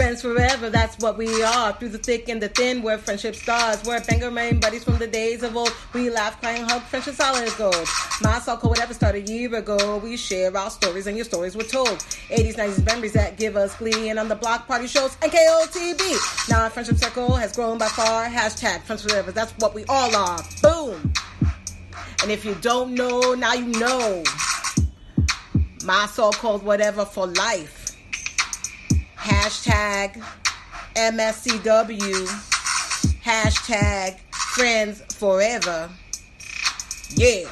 Friends forever, that's what we are. Through the thick and the thin, we're friendship stars. We're banger main buddies from the days of old. We laugh, cry, and hug, friendship solid as gold. My so-called whatever started a year ago. We share our stories and your stories were told. 80s, 90s memories that give us glee. And on the block party shows, NKOTB. Now our friendship circle has grown by far. Hashtag friends forever, that's what we all are. Boom. And if you don't know, now you know. My so-called whatever for life. Hashtag MSCW. Hashtag friends forever. Yeah.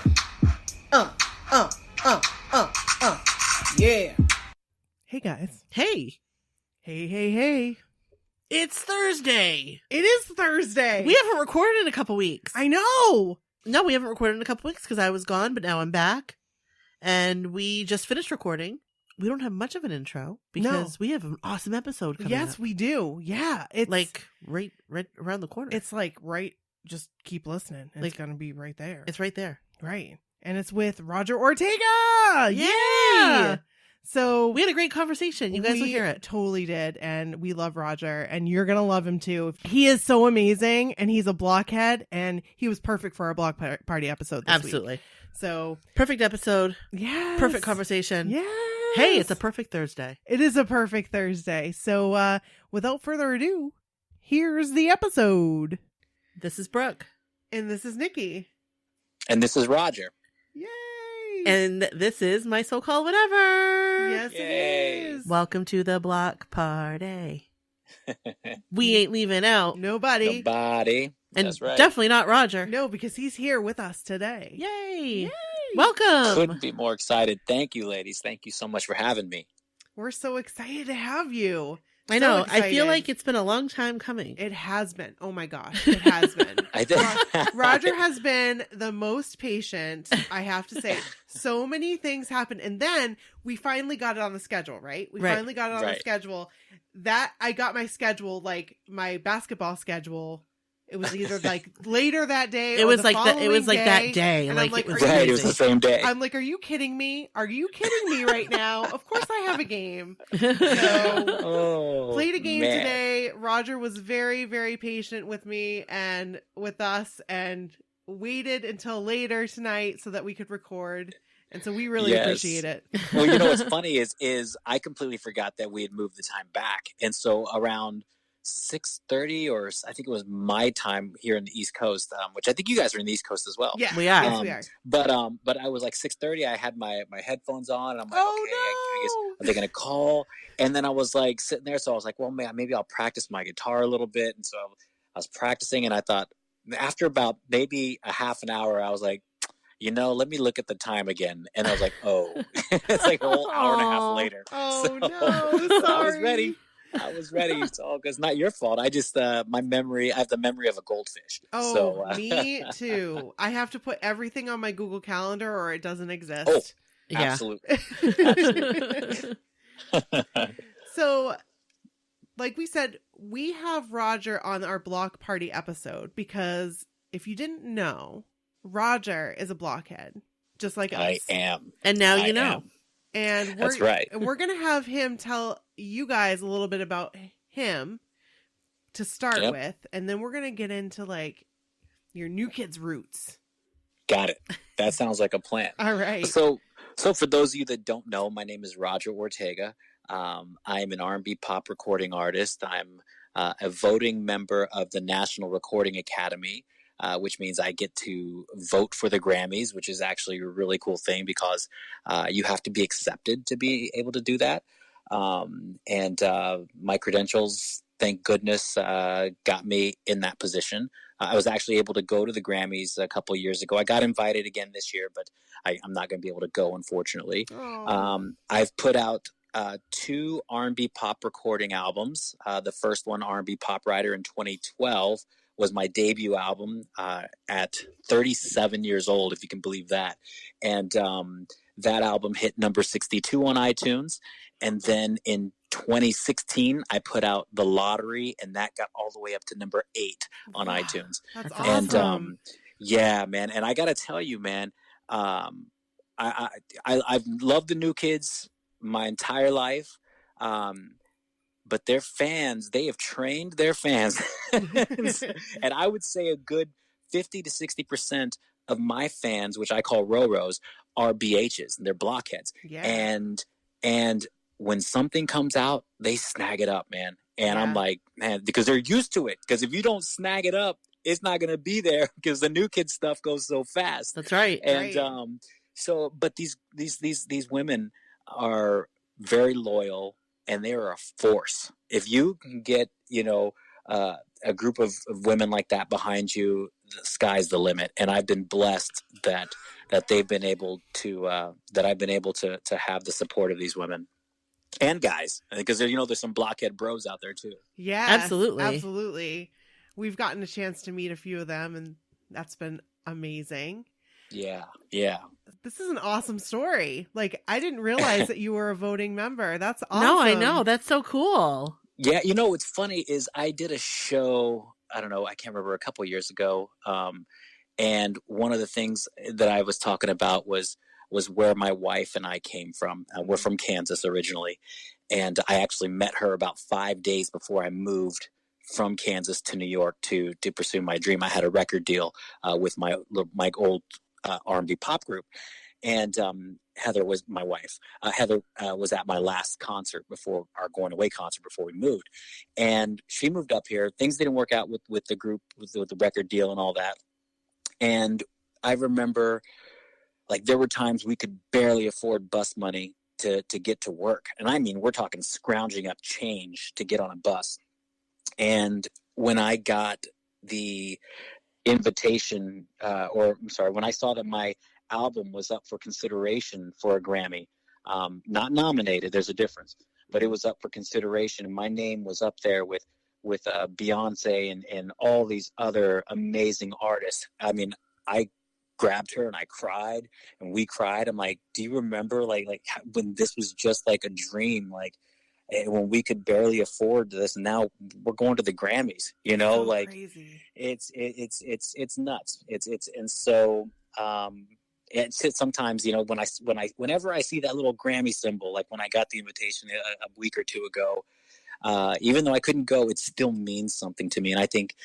Yeah. Hey guys. Hey. Hey. It's Thursday. It is Thursday. We haven't recorded in a couple weeks. I know. No, we haven't recorded in a couple weeks because I was gone, but now I'm back. And we just finished recording. We don't have much of an intro because we have an awesome episode coming up. Yes, we do. Yeah. It's like right around the corner. It's like just keep listening. It's going to be right there. It's right there. Right. And it's with Roger Ortega. Yay! Yeah. So we had a great conversation. You guys will hear it. Totally did. And we love Roger and you're going to love him too. He is so amazing and he's a blockhead and he was perfect for our block party episode this Absolutely. week. So perfect episode. Yes. Perfect conversation. Yes. Hey, it's a perfect Thursday. It is a perfect Thursday. So without further ado, here's the episode. This is Brooke. And this is Nikki. And this is Roger. Yay. And this is my so-called whatever. Yes, Yay. it is. Welcome to the block party. We ain't leaving out nobody. And that's right. definitely not Roger. No, because he's here with us today. Yay. Welcome. Couldn't be more excited. Thank you, ladies. Thank you so much for having me. We're so excited to have you. I know. I feel like it's been a long time coming. It has been. Oh my gosh. It has been. I did. Roger has been the most patient, I have to say. So many things happened. And then we finally got it on the schedule, right? We finally got it on the schedule. That I got my schedule, like my basketball schedule. It was either like later that day. It was like that day. And like, I'm like, it was right. It was the same day. I'm like, are you kidding me? Are you kidding me right now? Of course I have a game. So played a game today. Roger was very, very patient with me and with us and waited until later tonight so that we could record. And so we really appreciate it. Well, you know what's funny is I completely forgot that we had moved the time back. And so around 6:30 or I think it was my time here in the East Coast, which I think you guys are in the East Coast as well. Yeah, we are. Yes, we are. But I was like 6:30. I had my headphones on, and I'm like, I guess are they gonna call? And then I was like sitting there, so I was like, well, man, maybe I'll practice my guitar a little bit. And so I was practicing, and I thought after about maybe a half an hour, I was like, let me look at the time again. And I was like, oh, it's like a whole hour and a half later. Oh so, no, sorry. I was ready. It's all good. It's not your fault. I just, I have the memory of a goldfish. Oh, so, me too. I have to put everything on my Google Calendar or it doesn't exist. Oh, yeah. Absolutely. So, like we said, we have Roger on our block party episode because if you didn't know, Roger is a blockhead, just like us. I am. And now you know. And that's right. We're going to have him tell you guys a little bit about him to start with. And then we're going to get into like your new kid's roots. Got it. That sounds like a plan. All right. So for those of you that don't know, my name is Roger Ortega. I'm an R&B pop recording artist. I'm a voting member of the National Recording Academy. Which means I get to vote for the Grammys, which is actually a really cool thing because you have to be accepted to be able to do that. And my credentials, thank goodness, got me in that position. I was actually able to go to the Grammys a couple of years ago. I got invited again this year, but I'm not going to be able to go, unfortunately. I've put out 2 R&B pop recording albums. The first one, R&B Pop Writer, in 2012. Was my debut album at 37 years old, if you can believe that. And that album hit number 62 on iTunes. And then in 2016, I put out The Lottery, and that got all the way up to number 8 on iTunes. That's awesome. And yeah, man. And I got to tell you, man, I've loved the New Kids my entire life. but their fans, they have trained their fans. And I would say a good 50 to 60% of my fans, which I call Roros, are BHs, and they're blockheads. Yeah. And when something comes out, they snag it up, man. And I'm like, man, because they're used to it. Because if you don't snag it up, it's not going to be there because the new kid stuff goes so fast. That's right. And so, but these women are very loyal, and they are a force. If you can get, a group of women like that behind you, the sky's the limit. And I've been blessed that they've been able to that I've been able to have the support of these women and guys, because there's some blockhead bros out there too. Yeah, absolutely. We've gotten a chance to meet a few of them, and that's been amazing. Yeah. This is an awesome story. Like, I didn't realize that you were a voting member. That's awesome. No, I know. That's so cool. Yeah, what's funny is I did a show, I don't know, I can't remember, a couple of years ago. And one of the things that I was talking about was where my wife and I came from. We're from Kansas originally. And I actually met her about 5 days before I moved from Kansas to New York to pursue my dream. I had a record deal with my old R&B pop group. And Heather was my wife. Heather was at my last concert before our going away concert before we moved. And she moved up here. Things didn't work out with the group, with the record deal and all that. And I remember, like, there were times we could barely afford bus money to get to work. And I mean, we're talking scrounging up change to get on a bus. And when I got the invitation, when I saw that my album was up for consideration for a Grammy, not nominated, there's a difference, but it was up for consideration, and my name was up there with Beyonce and all these other amazing artists. I mean, I grabbed her and I cried, and we cried. I'm like, do you remember like when this was just like a dream, like when we could barely afford this, and now we're going to the Grammys, So like crazy. it's nuts. And so it's sometimes, whenever I see that little Grammy symbol, like when I got the invitation a week or two ago, even though I couldn't go, it still means something to me. And I think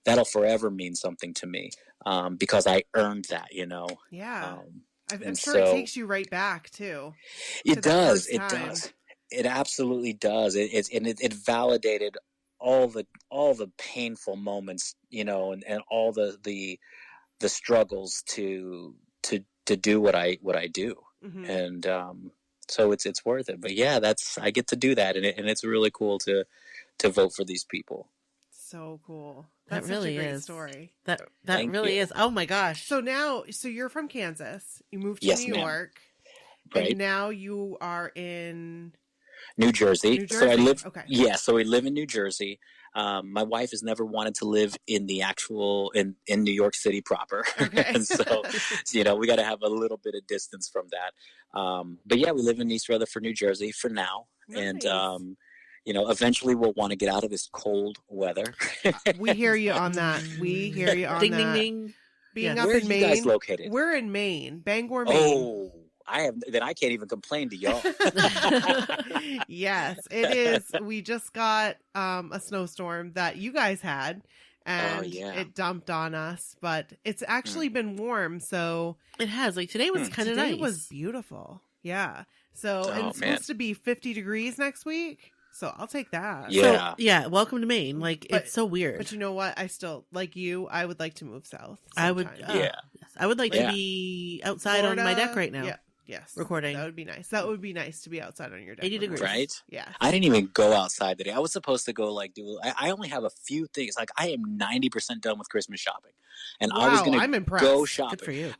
that'll forever mean something to me, because I earned that, Yeah. I'm so, sure it takes you right back too. It does. It does. It absolutely does. It validated all the painful moments, and all the struggles to do what I do. Mm-hmm. And so it's worth it. But yeah, I get to do that, and it's really cool to vote for these people. So cool. That's that really such a great is story. That really is. Oh my gosh. So you're from Kansas. You moved to New York. Right. And now you are in New Jersey. So I live. Okay. Yeah. So we live in New Jersey. My wife has never wanted to live in the actual in New York City proper. Okay. And so we got to have a little bit of distance from that. But yeah, we live in East Rutherford, New Jersey for now. Nice. And eventually we'll want to get out of this cold weather. We hear you on that. We hear you on ding, that. Ding, ding. Being Yeah. up Where in are Maine. you guys located? We're in Maine, Bangor, Maine. Oh, then I can't even complain to y'all. Yes, it is. We just got a snowstorm that you guys had, and it dumped on us, but it's actually been warm, so it has. Like today was kind of nice. Today was beautiful. Yeah. So and it's supposed to be 50 degrees next week. So I'll take that. Yeah. So, yeah. Welcome to Maine. Like, it's so weird. But you know what? I still, like you, I would like to move south. I would. Yeah. I would like to be outside Florida, on my deck right now. Yeah. Yes. Recording. That would be nice. That would be nice to be outside on your deck. 80 degrees. Right? Yeah. I didn't even go outside today. I was supposed to go I only have a few things. Like, I am 90% done with Christmas shopping. And wow, I was going to go shopping. Good for you.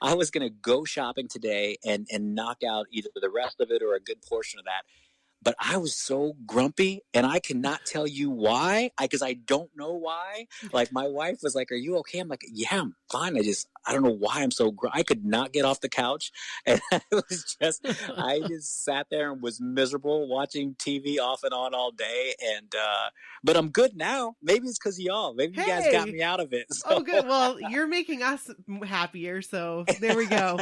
I was going to go shopping today and knock out either the rest of it or a good portion of that. But I was so grumpy, and I cannot tell you why, because I don't know why. Like, my wife was like, "Are you okay?" I'm like, "Yeah, I'm fine. I don't know why I'm so, I could not get off the couch. And I just sat there and was miserable watching TV off and on all day. And, but I'm good now. Maybe it's because of y'all. Maybe you guys got me out of it. So. Oh, good. Well, you're making us happier. So there we go.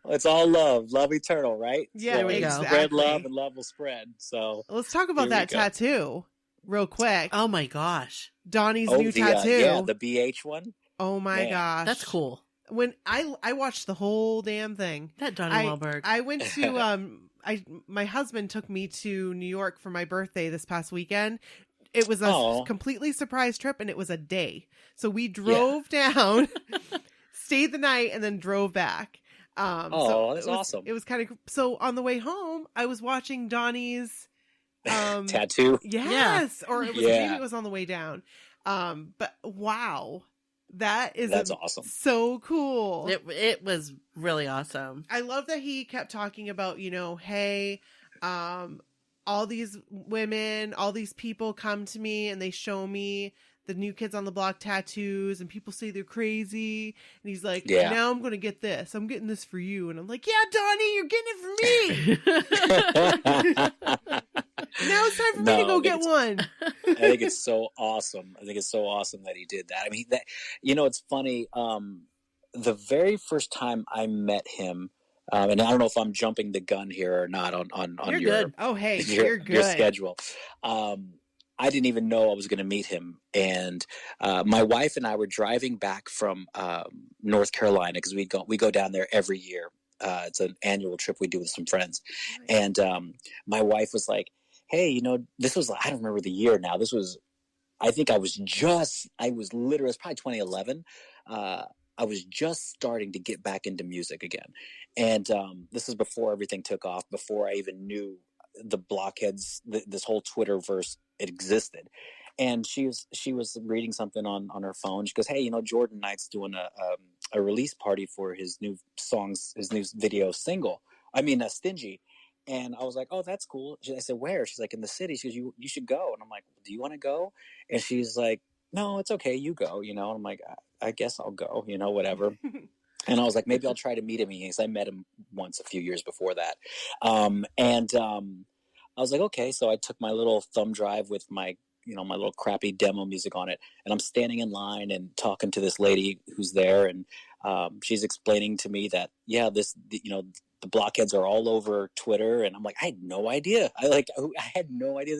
It's all love eternal, right? Yeah, so there we go. Spread love and love will spread. So let's talk about that tattoo real quick. Oh my gosh. Donnie's new tattoo. The BH one. Oh my gosh. That's cool. When I watched the whole damn thing. That Donnie Wahlberg. I went to my husband took me to New York for my birthday this past weekend. It was a completely surprise trip, and it was a day. So we drove down, stayed the night, and then drove back. So that's awesome. It was kind of so. On the way home, I was watching Donnie's tattoo. Yes, or it was maybe it was on the way down. But wow. That's awesome. So cool. It was really awesome. I love that he kept talking about, hey, all these women, all these people come to me and they show me the New Kids on the Block tattoos and people say they're crazy. And he's like, now I'm going to get this. I'm getting this for you. And I'm like, yeah, Donnie, you're getting it for me. Now it's time for me to go get one. I think it's so awesome. I think it's so awesome that he did that. I mean, it's funny. The very first time I met him, and I don't know if I'm jumping the gun here or not on you're your good. Oh, hey, you're good. Your schedule. I didn't even know I was going to meet him. And my wife and I were driving back from North Carolina because we go down there every year. It's an annual trip we do with some friends. And my wife was like, hey, this was, I don't remember the year now. This was, I think it was literally, it's probably 2011. I was just starting to get back into music again. And this is before everything took off, before I even knew the blockheads, this whole Twitterverse existed. And she was reading something on her phone. She goes, hey, Jordan Knight's doing a release party for his new songs, his new video single. Stingy. And I was like, oh, that's cool. I said, where? She's like, in the city. She goes, you should go. And I'm like, do you want to go? And she's like, no, it's okay. You go, And I'm like, I guess I'll go, whatever. And I was like, maybe I'll try to meet him. Because I met him once a few years before that. I was like, okay. So I took my little thumb drive with my little crappy demo music on it. And I'm standing in line and talking to this lady who's there. And she's explaining to me that, the blockheads are all over Twitter. And I'm like, I had no idea. I had no idea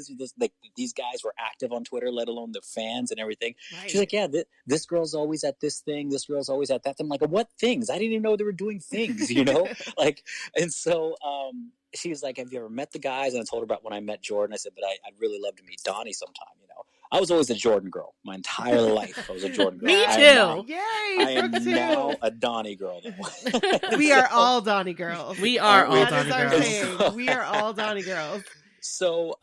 these guys were active on Twitter, let alone the fans and everything. Right. She's like, yeah, this girl's always at this thing. This girl's always at that. I'm like, what things? I didn't even know they were doing things, and so, she's like, have you ever met the guys? And I told her about when I met Jordan. I said, but I'd really love to meet Donnie sometime, I was always a Jordan girl. My entire life, I was a Jordan girl. Me too. Yay, I am now a Donnie girl, though. We are all Donnie girls. We are all Donnie girls. Saying. We are all Donnie girls. So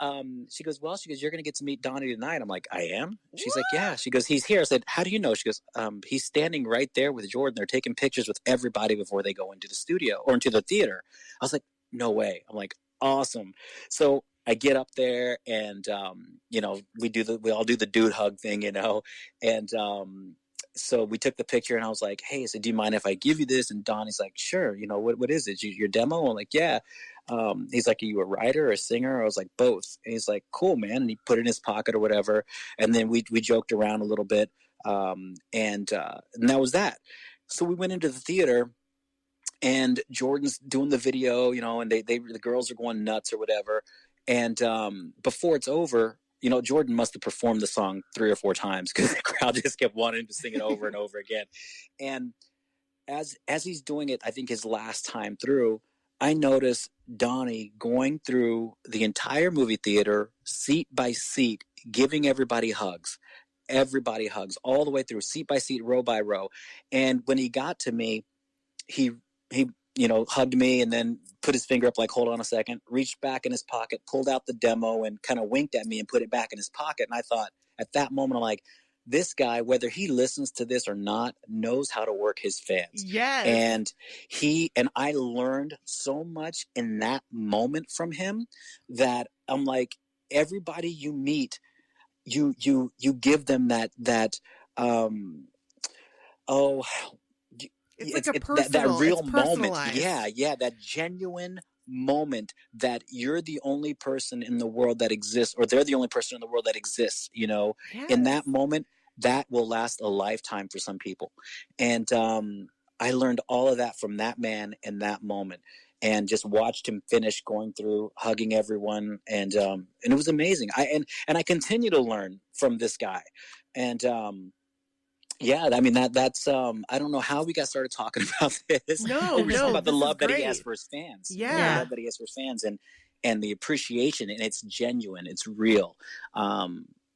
she goes, you're going to get to meet Donnie tonight. I'm like, I am? She's like, yeah. She goes, he's here. I said, how do you know? She goes, he's standing right there with Jordan. They're taking pictures with everybody before they go into the studio or into the theater. I was like, no way. I'm like, awesome. So I get up there and, we all do the dude hug thing, and so we took the picture and I was like, hey, I said, do you mind if I give you this? And Donnie's like, sure. What is it? Your demo? I'm like, yeah. He's like, are you a writer or a singer? I was like, both. And he's like, cool, man. And he put it in his pocket or whatever. And then we joked around a little bit. And that was that. So we went into the theater. And Jordan's doing the video, and the girls are going nuts or whatever. And before it's over, Jordan must have performed the song 3 or 4 times because the crowd just kept wanting to sing it over and over again. And as he's doing it, I think his last time through, I noticed Donnie going through the entire movie theater, seat by seat, giving everybody hugs. Everybody hugs all the way through, seat by seat, row by row. And when he got to me, he hugged me and then put his finger up like, hold on a second, reached back in his pocket, pulled out the demo and kind of winked at me and put it back in his pocket. And I thought at that moment, I'm like, this guy, whether he listens to this or not, knows how to work his fans. Yes. And I learned so much in that moment from him that I'm like, everybody you meet, you give them that Oh, It's like a personal, that real it's moment. personalized. Yeah, that genuine moment that you're the only person in the world that exists, or they're the only person in the world that exists, you know. Yes. In that moment, that will last a lifetime for some people. And I learned all of that from that man in that moment, and just watched him finish going through, hugging everyone, and it was amazing. And I continue to learn from this guy. And yeah, I mean that's I don't know how we got started talking about this. No, We're talking about the this love is that he great. has for his fans. Yeah. The love that he has for his fans, and the appreciation, and it's genuine, it's real.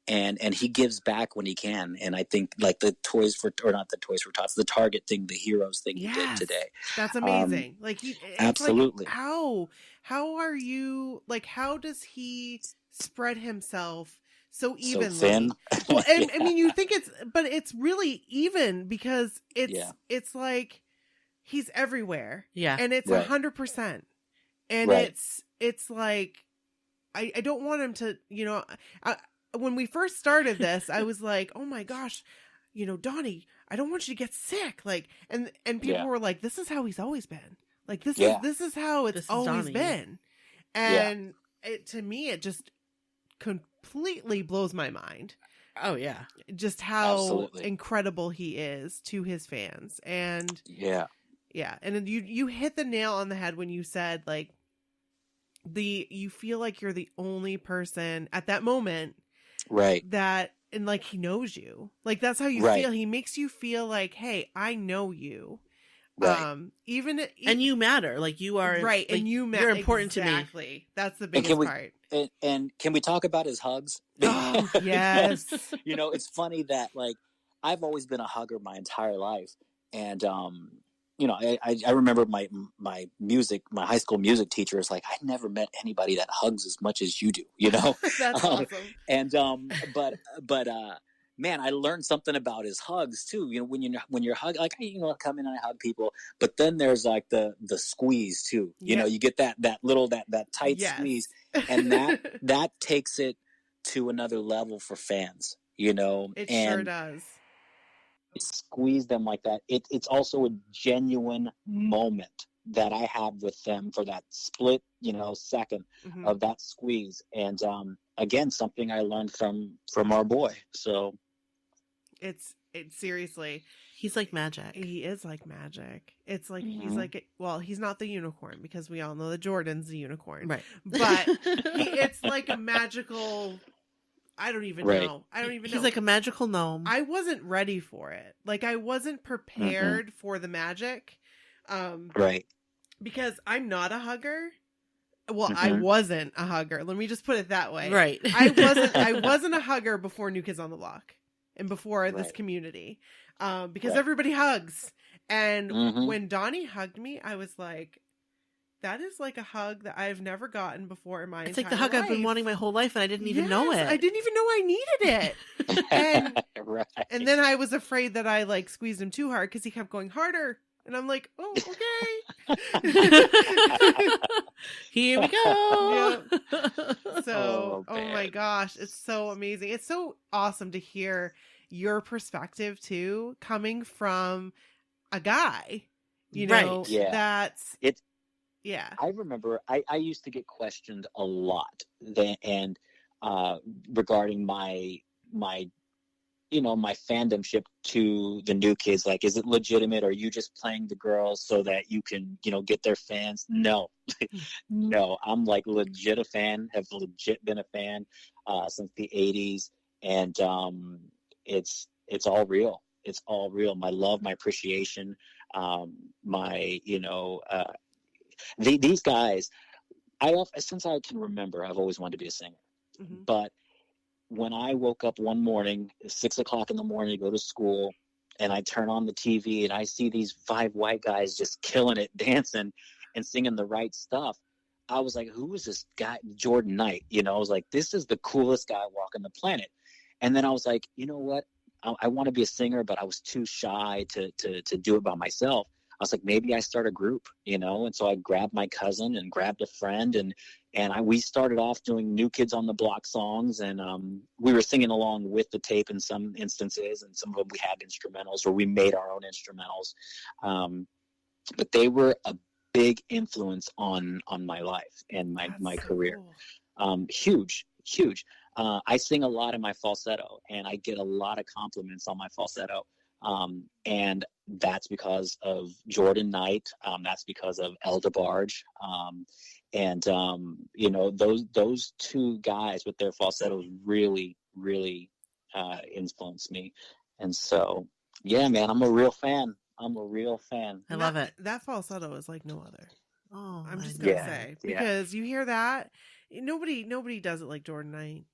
And he gives back when he can. And I think like the Toys for, or not the Toys for Tots, the Target thing, the Heroes thing he did today. That's amazing. Like absolutely. Like, how are you, like, how does he spread himself so evenly? So thin. Well, and I mean, you think but it's really even, because it's like he's everywhere. Yeah. And it's 100%. And it's like, I don't want him to, you know, when we first started this, I was like, oh my gosh, you know, Donnie, I don't want you to get sick. Like, and people were like, this is how he's always been. Like, this is how it's always been. And to me, it just completely blows my mind. Oh yeah. Just how incredible he is to his fans. And yeah. And then you hit the nail on the head when you said, like, you feel like you're the only person at that moment, that, and like, he knows you, like, that's how you feel. He makes you feel like, hey, I know you, even and you matter, like, you are right, like, and you matter, you're important to me. Exactly, that's the biggest part. And can we talk about his hugs? Oh, yes. You know, it's funny that, like, I've always been a hugger my entire life, and you know, I remember my high school music teacher is like, I never met anybody that hugs as much as you do, you know? That's awesome. And but man, I learned something about his hugs too. You know, when you're hug, like, you know, I come in and I hug people, but then there's like the squeeze too. You know, you get that little that tight squeeze, and that takes it to another level for fans. You know, it sure does. Squeeze them like that. It's also a genuine moment that I have with them for that split, you know, second of that squeeze. And again, something I learned from our boy. So it's seriously, he's like magic. He is like magic. It's like he's like, well, he's not the unicorn, because we all know that Jordan's the unicorn, right? But it's like a magical. I don't even know. He's like a magical gnome. I wasn't ready for it. Like, I wasn't prepared for the magic. Because I'm not a hugger. Well, I wasn't a hugger. Let me just put it that way. Right. I wasn't a hugger before New Kids on the Block and before this community. Because everybody hugs. And when Donnie hugged me, I was like, that is like a hug that I've never gotten before in my entire life. It's like the hug I've been wanting my whole life, and I didn't even know it. I didn't even know I needed it. And and then I was afraid that I, like, squeezed him too hard, because he kept going harder. And I'm like, oh, okay. Here we go. So, oh my gosh, it's so amazing. It's so awesome to hear your perspective too, coming from a guy, you know, that's it's. Yeah. I remember I used to get questioned a lot and regarding my you know, my fandomship to the New Kids. Like, is it legitimate? Are you just playing the girls so that you can, you know, get their fans? No. No, I'm like legit a fan, have legit been a fan since the 80s. And it's all real. It's all real. My love, my appreciation, my, you know, these guys, since I can remember, I've always wanted to be a singer. But when I woke up one morning, 6 o'clock in the morning to go to school, and I turn on the TV and I see these 5 white guys just killing it, dancing and singing the right stuff, I was like, who is this guy, Jordan Knight? You know, I was like, this is the coolest guy walking the planet. And then I was like, you know what? I want to be a singer, but I was too shy to do it by myself. I was like, maybe I start a group, you know? And so I grabbed my cousin and grabbed a friend, and we started off doing New Kids on the Block songs, and we were singing along with the tape in some instances, and some of them we had instrumentals, or we made our own instrumentals. But they were a big influence on my life and my career. Cool. Huge. I sing a lot in my falsetto, and I get a lot of compliments on my falsetto. And that's because of Jordan Knight. That's because of El DeBarge. And those two guys with their falsettos really, really influenced me. And so, yeah, man, I'm a real fan. I love it. That falsetto is like no other. Oh, I'm just gonna say, because you hear that, nobody does it like Jordan Knight.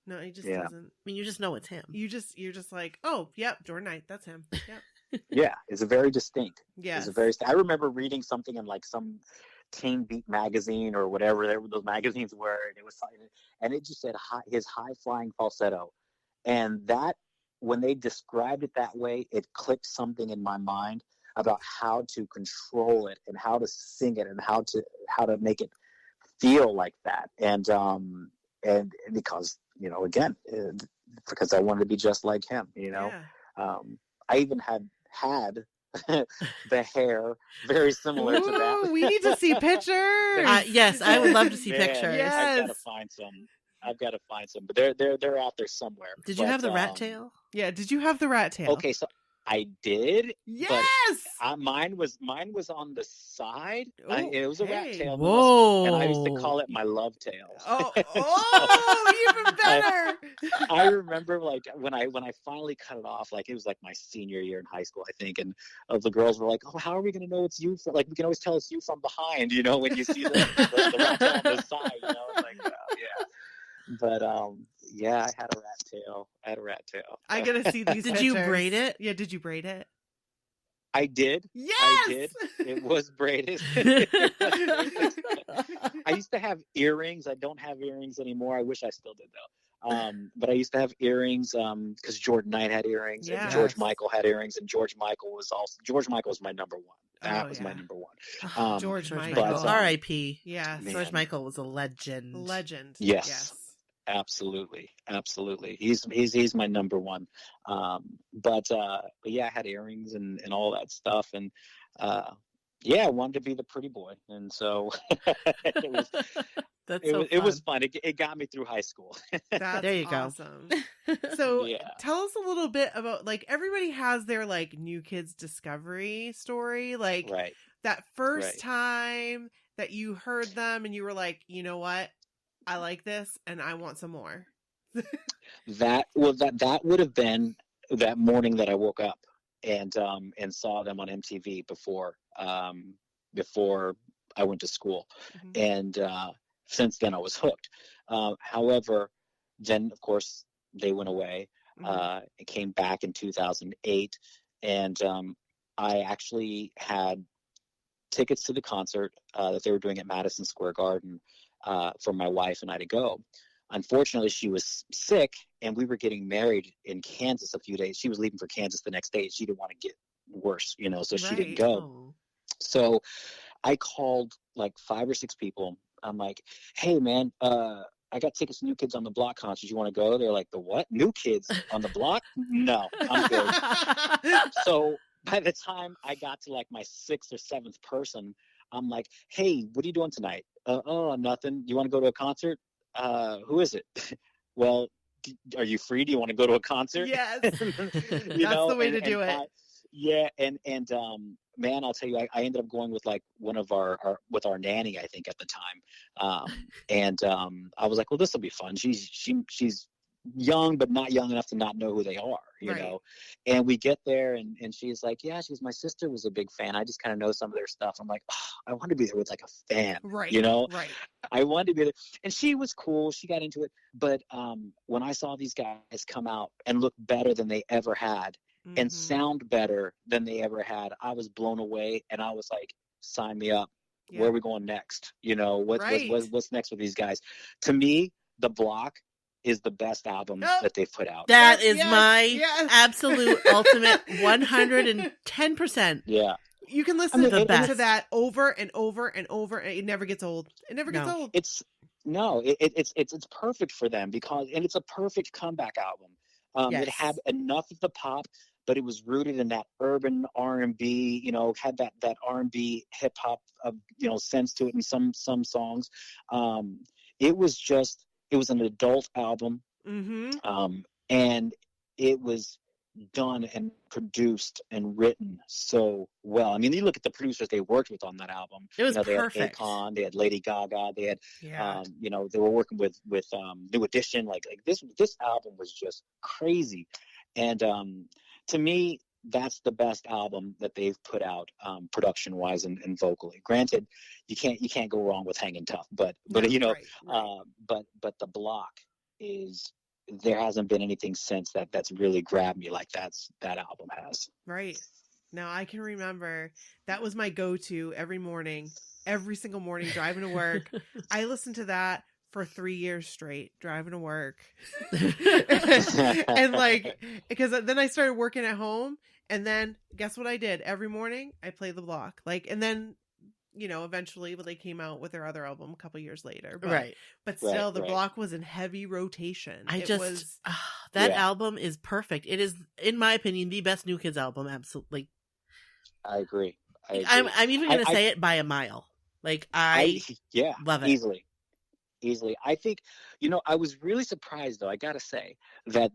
No, he just doesn't. I mean, you just know it's him. You're just like, oh, yep, Jordan Knight, that's him. Yep. Yeah, it's a very distinct. Yeah, I remember reading something in like some Teen Beat magazine or whatever those magazines were, and it just said his high flying falsetto, and that when they described it that way, it clicked something in my mind about how to control it and how to sing it and how to make it feel like that, and because again, because I wanted to be just like him, I even had the hair very similar to that. We need to see pictures. Yes, I would love to see pictures. Yes. I've got to find some, but they're out there somewhere. Did you have the rat tail? Yeah, did you have the rat tail? Okay, so I did. Yes. But mine was on the side. It was a rat tail. Whoa. And I used to call it my love tail. Oh, even better. I remember like when I finally cut it off, like it was like my senior year in high school, I think, and the girls were like, "Oh, how are we going to know it's you? Like we can always tell it's you from behind, when you see the rat tail on the side, It's like, yeah." But I had a rat tail. I gotta see these. Did you braid it? Yeah, did you braid it? I did. Yes! I did. It was braided. I used to have earrings. I don't have earrings anymore. I wish I still did though. But I used to have earrings because Jordan Knight had earrings, and George Michael had earrings, and George Michael was my number one. That was my number one. George Michael. R.I.P. Yeah, George Michael was a legend. Yes. Absolutely. He's my number one. But yeah, I had earrings and all that stuff, and I wanted to be the pretty boy, and so it was fun. It got me through high school. There you go. So tell us a little bit about, like, everybody has their like New Kids discovery story, like that first time that you heard them and you were like, you know what? I like this and I want some more. That would have been that morning that I woke up and saw them on MTV before I went to school. Mm-hmm. And since then I was hooked. However, then of course they went away. Mm-hmm. It came back in 2008, and I actually had tickets to the concert that they were doing at Madison Square Garden for my wife and I to go. Unfortunately, she was sick, and we were getting married in Kansas a few days. She was leaving for Kansas the next day. She didn't want to get worse, so she didn't go. Oh. So I called like 5 or 6 people. I'm like, hey, man, I got tickets to New Kids on the Block concert. You want to go? They're like, the what? New Kids on the Block? No, I'm good. So by the time I got to like my 6th or 7th person, I'm like, hey, what are you doing tonight? Oh, nothing. You want to go to a concert? Who is it? Well, are you free? Do you want to go to a concert? Yes. That's the way to do it. Man, I'll tell you, I ended up going with like one of our nanny, I think, at the time. I was like, well, this will be fun. She's young, but not young enough to not know who they are, you know? And we get there and she's like, yeah, my sister was a big fan. I just kind of know some of their stuff. I'm like, I want to be there with like a fan, you know? Right. I wanted to be there. And she was cool. She got into it. But when I saw these guys come out and look better than they ever had, mm-hmm. and sound better than they ever had, I was blown away, and I was like, sign me up. Yeah. Where are we going next? You know, what's next with these guys? To me, The Block is the best album that they've put out. That is my absolute ultimate 110%. Yeah. You can listen to that over and over and over, and it never gets old. It never gets old. No, it's perfect for them and it's a perfect comeback album. It had enough of the pop, but it was rooted in that urban R&B, had that R&B hip hop, sense to it in some songs. It was an adult album. Mm-hmm. And it was done and produced and written so well. I mean, you look at the producers they worked with on that album. It was they perfect. had Akon, they had Lady Gaga, they had, they were working with New Edition. Like this album was just crazy. And to me, that's the best album that they've put out, production wise and vocally. Granted, you can't go wrong with Hangin' Tough, but but the block is. There hasn't been anything since that's really grabbed me like that album has. Right. Now I can remember that was my go-to every single morning driving to work. I listened to that for 3 years straight driving to work. And because then I started working at home, and then guess what I did? Every morning I played the block. And then eventually they came out with their other album a couple years later. But still, the block was in heavy rotation. That album is perfect. It is, in my opinion, the best New Kids album. Absolutely. I agree. I'm even going to say it by a mile. I love it. Easily. I think, I was really surprised, though, I got to say, that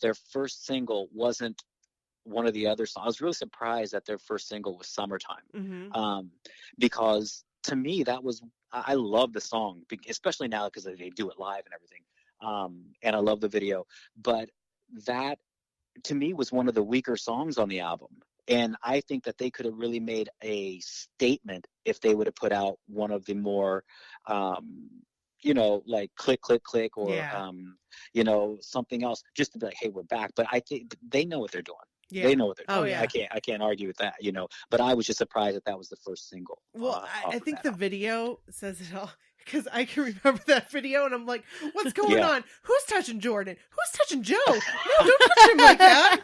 their first single wasn't one of the other songs. I was really surprised that their first single was Summertime. Mm-hmm. Because to me, I love the song, especially now because they do it live and everything. And I love the video, but that to me was one of the weaker songs on the album. And I think that they could have really made a statement if they would have put out one of the more, like Click, Click, Click, or, something else, just to be like, hey, we're back. But I think they know what they're doing. Yeah. They know what they're doing. Oh, yeah. I can't argue with that, but I was just surprised that was the first single. Well, I think the video says it all, because I can remember that video and I'm like, what's going on? Who's touching Jordan? Who's touching Joe? No, don't touch him like that.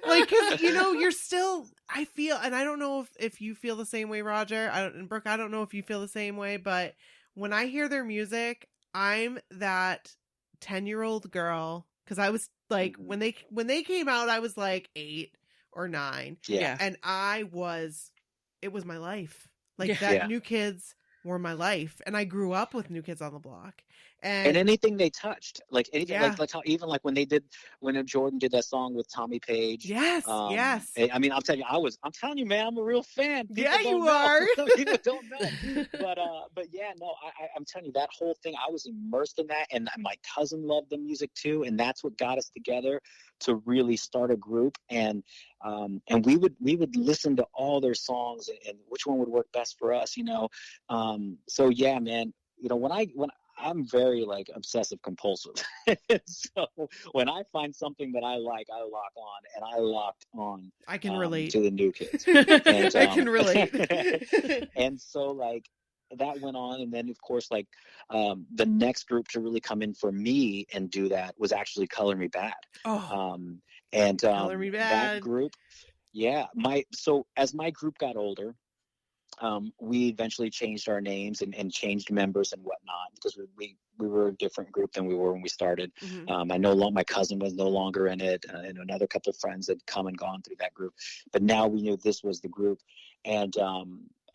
Because, you're still, I feel, and I don't know if you feel the same way, Roger. And Brooke, I don't know if you feel the same way, but when I hear their music, I'm that 10-year-old girl. Because I was when they came out, I was 8 or 9. Yeah. And it was my life. New Kids were my life. And I grew up with New Kids on the Block. And anything they touched, when Jordan did that song with Tommy Page. Yes, yes. I mean, I'm telling you, man, I'm a real fan. People you are. People don't know. But yeah, no, I'm telling you, that whole thing, I was immersed in that, and my cousin loved the music too, and that's what got us together to really start a group. And we would listen to all their songs and which one would work best for us, So yeah, man, when I'm very obsessive compulsive. So when I find something that I like, I lock on, and I locked on. I can relate to the New Kids. And, I can relate. And so that went on, and then of course the next group to really come in for me and do that was actually Color Me Bad. Color Me Bad. That group, so as my group got older, we eventually changed our names and changed members and whatnot, because we were a different group than we were when we started. Mm-hmm. My cousin was no longer in it, and another couple of friends had come and gone through that group. But now we knew this was the group, and I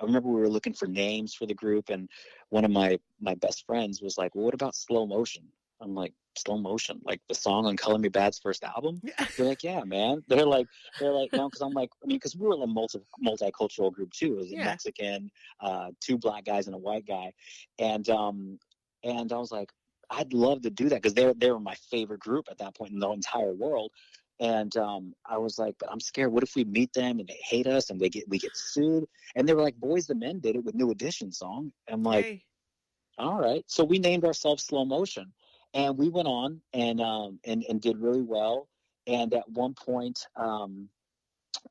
remember we were looking for names for the group, and one of my best friends was like, "Well, what about Slow Motion?" I'm like, "Slow Motion, like the song on Color Me Bad's first album?" They're like, "Yeah, man." They're like, no, because I'm like, because we were a multicultural group too. It was a Mexican, 2 black guys and a white guy, and I was like, I'd love to do that, because they were my favorite group at that point in the entire world. And I was like, but I'm scared. What if we meet them and they hate us and we get sued? And they were like, Boys the Men did it with New Edition song. I'm like, all right. So we named ourselves Slow Motion. And we went on and did really well. And at one point,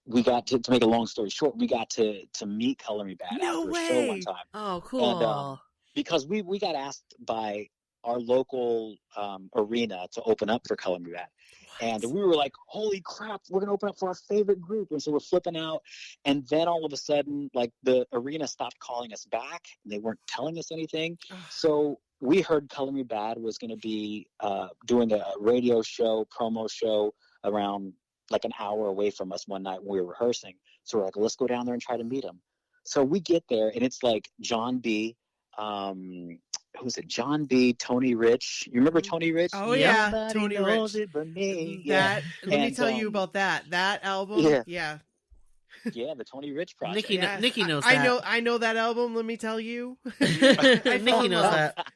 we got to make a long story short, we got to meet Color Me Bad after a show one time. Oh, cool. And, because we got asked by our local arena to open up for Color Me Bad. And we were like, holy crap, we're going to open up for our favorite group. And so we're flipping out. And then all of a sudden, like, the arena stopped calling us back. And they weren't telling us anything. So we heard Color Me Bad was going to be doing a radio show, promo show around like an hour away from us one night when we were rehearsing. So we're like, let's go down there and try to meet them. So we get there, and it's like John B., who's it? John B., Tony Rich. You remember Tony Rich? Oh, yeah. Nobody Tony knows Rich. it but me. Let me tell you about that. That album. Yeah. Yeah, the Tony Rich project. Nikki knows that. I know that album, let me tell you. Nikki knows that.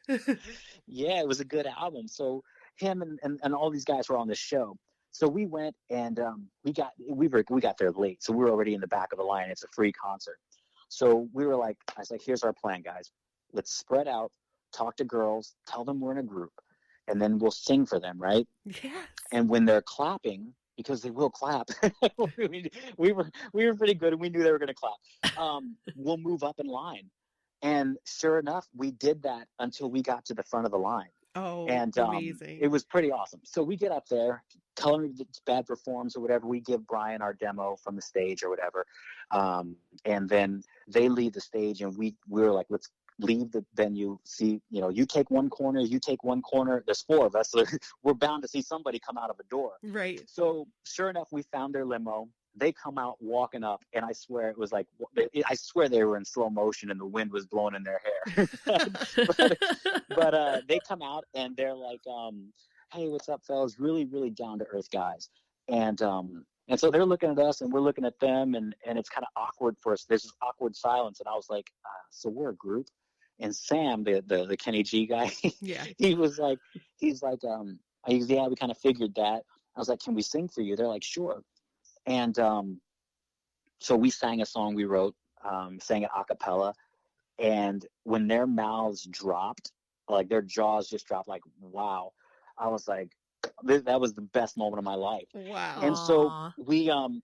Yeah, it was a good album. So him and all these guys were on the show. So we went, and we got there late. So we were already in the back of the line. It's a free concert. So we were like, I was like, here's our plan, guys. Let's spread out, talk to girls, tell them we're in a group, and then we'll sing for them, right? Yes. And when they're clapping, because they will clap, we were pretty good, and we knew they were going to clap. We'll move up in line. And sure enough, we did that until we got to the front of the line. Oh, and amazing. It was pretty awesome. So we get up there, Color Me Bad performs or whatever. We give Brian our demo from the stage or whatever. And then they leave the stage, and we were like, let's leave the venue. See, you take one corner, you take one corner. There's four of us. So we're bound to see somebody come out of a door. Right. So sure enough, we found their limo. They come out walking up, and I swear it was like, I swear they were in slow motion and the wind was blowing in their hair. but they come out, and they're like, hey, what's up, fellas? Really, really down to earth guys. And so they're looking at us, and we're looking at them, and it's kind of awkward for us. There's this awkward silence. And I was like, so we're a group? And Sam, the Kenny G guy, yeah, he's like, yeah, we kind of figured that. I was like, can we sing for you? They're like, sure. And so we sang a song we wrote, sang it a cappella. And when their mouths dropped, like their jaws just dropped, like, wow. I was like, that was the best moment of my life. Wow. And so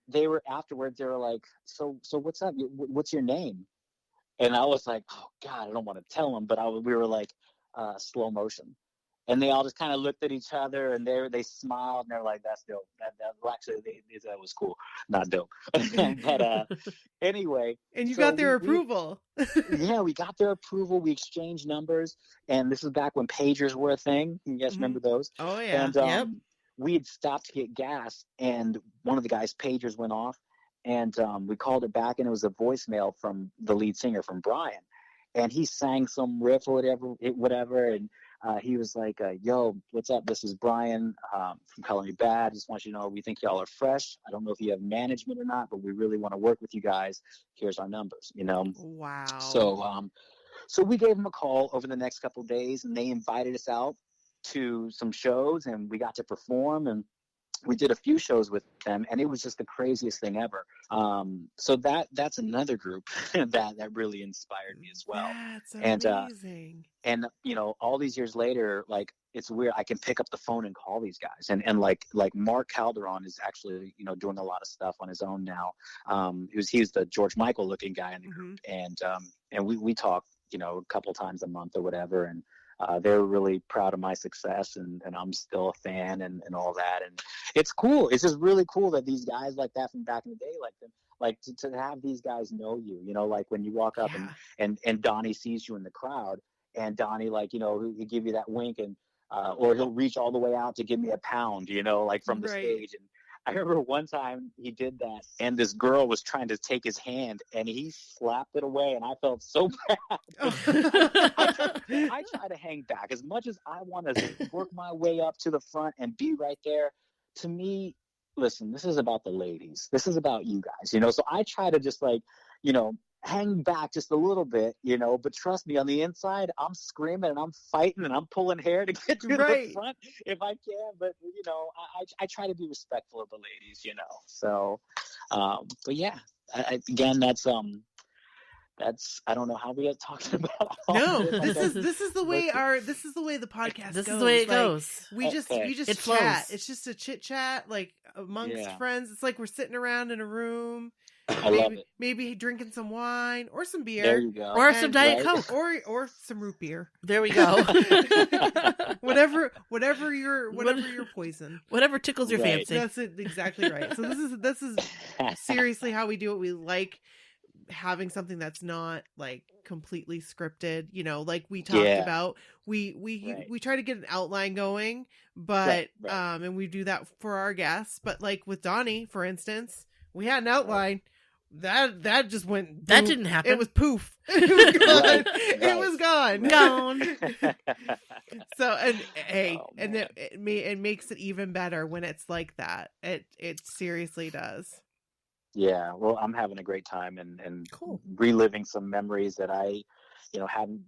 they were afterwards, they were like, so what's up? What's your name? And I was like, oh God, I don't want to tell them, but we were like, Slow Motion. And they all just kind of looked at each other, and they smiled, and they're like, "That's dope." That was cool, not dope. But anyway, and you got their approval. Yeah, we got their approval. We exchanged numbers, and this is back when pagers were a thing. You guys remember those? Oh yeah. And yep. We had stopped to get gas, and one of the guys' pagers went off, and we called it back, and it was a voicemail from the lead singer, from Brian, and he sang some riff or whatever, and. He was like, yo, what's up? This is Brian from Color Me Bad. Just want you to know we think y'all are fresh. I don't know if you have management or not, but we really want to work with you guys. Here's our numbers, Wow. So we gave them a call over the next couple of days, and they invited us out to some shows, and we got to perform, and we did a few shows with them, and it was just the craziest thing ever. So that's another group that really inspired me as well. That's amazing. And all these years later, like, it's weird. I can pick up the phone and call these guys, and like Mark Calderon is actually doing a lot of stuff on his own now. He's the George Michael looking guy in the group, and we talk a couple times a month or whatever, and they're really proud of my success, and I'm still a fan and all that. And it's cool. It's just really cool that these guys like that from back in the day, like to have these guys know you, like when you walk up and Donnie sees you in the crowd, and Donnie, like, he'll give you that wink, and or he'll reach all the way out to give me a pound, like from the stage. And I remember one time he did that, and this girl was trying to take his hand, and he slapped it away, and I felt so bad. I try to hang back as much as I want to work my way up to the front and be right there. To me, listen, this is about the ladies. This is about you guys, So I try to just hang back just a little bit, but trust me, on the inside, I'm screaming and I'm fighting and I'm pulling hair to get to the front if I can. But, I try to be respectful of the ladies, So, but yeah, again, that's I don't know how we got talking about. No, this this is the way the podcast This goes. is the way it Like, goes. We just It chat. flows. It's just a chit chat, like amongst friends. It's like we're sitting around in a room. I love it. Maybe drinking some wine or some beer. There you go. Or some Diet Coke. Or some root beer. There we go. whatever your poison. Whatever tickles your fancy. That's it, exactly right. So this is seriously how we do it. We like having something that's not like completely scripted, like we talked about. We try to get an outline going, but and we do that for our guests. But like with Donnie, for instance, we had an outline. That just went. That didn't happen. It was poof. It was gone. It was gone. So it makes it even better when it's like that. It seriously does. Yeah, well, I'm having a great time and cool. reliving some memories that I, hadn't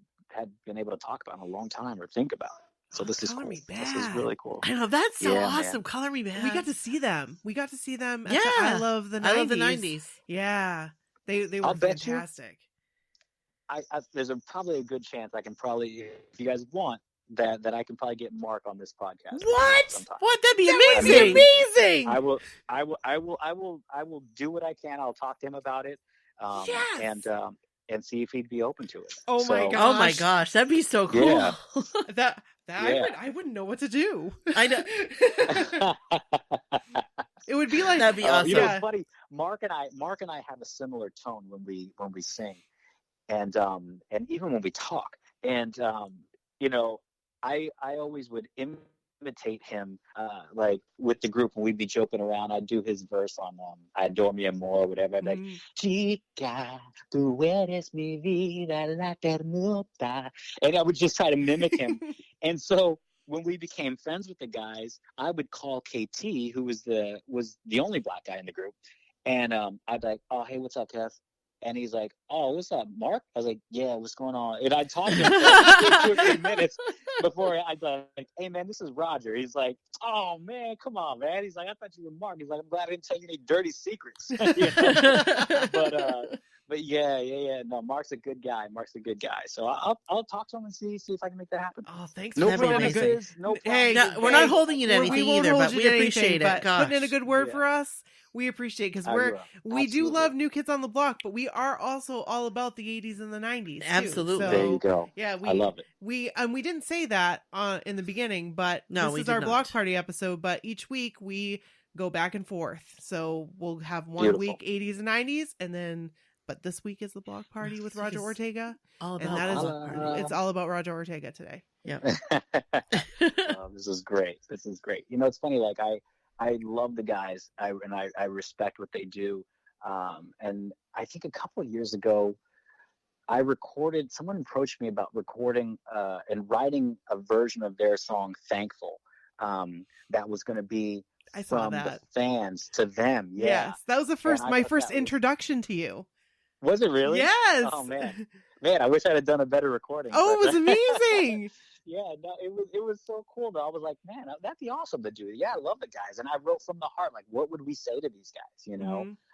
been able to talk about in a long time or think about. So this is cool. This is really cool. I know, that's so awesome. Man. Color Me Bad. We got to see them. At Yeah. I love the 90s. I love the 90s. Yeah, they were fantastic. There's probably a good chance I can probably, if you guys want, that I can probably get Mark on this podcast. What? Sometime. What? That'd be That amazing. would be amazing. I will do what I can. I'll talk to him about it. Yes. And see if he'd be open to it. Oh my gosh. Oh my gosh, that'd be so cool. Yeah. I wouldn't know what to do. I know. It would be like that'd be awesome. It's funny. Mark and I have a similar tone when we sing, and even when we talk. And I always would imitate him, like with the group when we'd be joking around. I'd do his verse on I Adore Me More or whatever. I'd be like, Chica, tú eres mi vida, la ternura. And I would just try to mimic him. And so when we became friends with the guys, I would call KT, who was the only black guy in the group. And I'd be like, oh, hey, what's up, Kev? And he's like, oh, what's up, Mark? I was like, yeah, what's going on? And I'd talk to him for 2 or 3 minutes before I'd be like, hey, man, this is Roger. He's like, oh, man, come on, man. He's like, I thought you were Mark. He's like, I'm glad I didn't tell you any dirty secrets. But yeah. No, Mark's a good guy. So I'll talk to him and see if I can make that happen. Oh, thanks. No That'd be promises. No promises. Hey, No, we're not holding you to anything either, but we appreciate it. Gosh. Putting in a good word for us, we appreciate, because we do love New Kids on the Block, but we are also all about the 80s and the 90s. Absolutely. So, there you go. Yeah, I love it. We didn't say that in the beginning, but this is our block party episode. But each week we go back and forth. So we'll have one week 80s and 90s, and then. But this week is the block party with Roger Ortega. It's all about Roger Ortega today. Yeah. This is great. It's funny. Like I love the guys. I respect what they do. And I think a couple of years ago, someone approached me about recording and writing a version of their song "Thankful" that was going to be from the fans to them. Yeah. Yes, that was my first introduction to you. Was it really? Yes. Oh man, I wish I had done a better recording. Oh, it was amazing. Yeah, no, it was so cool though. I was like, man, that'd be awesome to do. Yeah, I love the guys, and I wrote from the heart. Like, what would we say to these guys?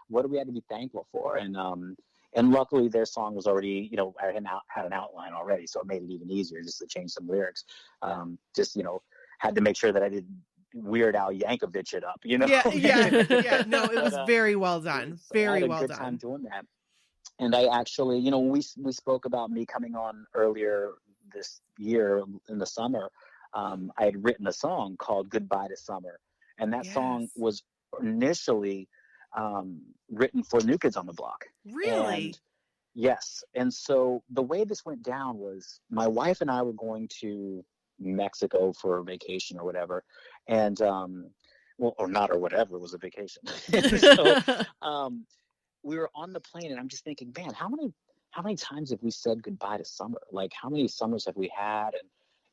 What do we have to be thankful for? And luckily their song was already, I had an outline already, so it made it even easier just to change some lyrics. Had to make sure that I didn't Weird Al Yankovic it up, Yeah. No, it was very well done. Very well done. I had a good time doing that. And I actually, we spoke about me coming on earlier this year in the summer. I had written a song called Goodbye to Summer. And that song was initially written for New Kids on the Block. Really? And, yes. And so the way this went down was my wife and I were going to Mexico for a vacation or whatever. And, or not or whatever, it was a vacation. So, we were on the plane, and I'm just thinking, man, how many times have we said goodbye to summer? Like, how many summers have we had?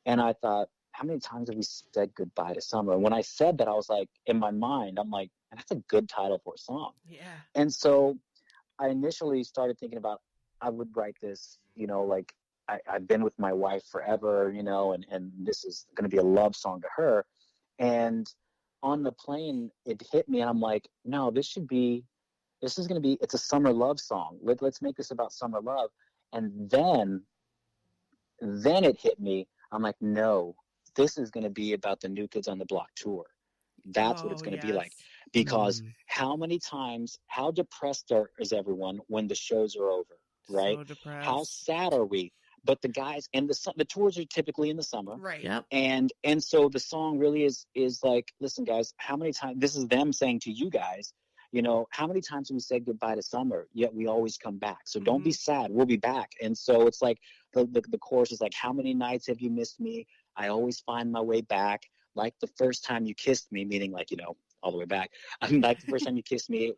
And I thought, how many times have we said goodbye to summer? And when I said that, I was like, in my mind, I'm like, that's a good title for a song. Yeah. And so I initially started thinking about, I would write this, like I've been with my wife forever, and this is going to be a love song to her. And on the plane, it hit me, and I'm like, no, this should be this is going to be, it's a summer love song. Let's make this about summer love. And then it hit me. I'm like, no, this is going to be about the New Kids on the Block tour. That's what it's going to be like. Because how many times, how depressed is everyone when the shows are over, right? So depressed. How sad are we? But the guys, and the tours are typically in the summer. Right. Yep. And so the song really is like, listen, guys, how many times, this is them saying to you guys, you know, how many times have we said goodbye to summer, yet we always come back. So don't be sad. We'll be back. And so it's like the chorus is like, how many nights have you missed me? I always find my way back. Like the first time you kissed me, meaning like, you know, all the way back. I mean, like the first time you kissed me,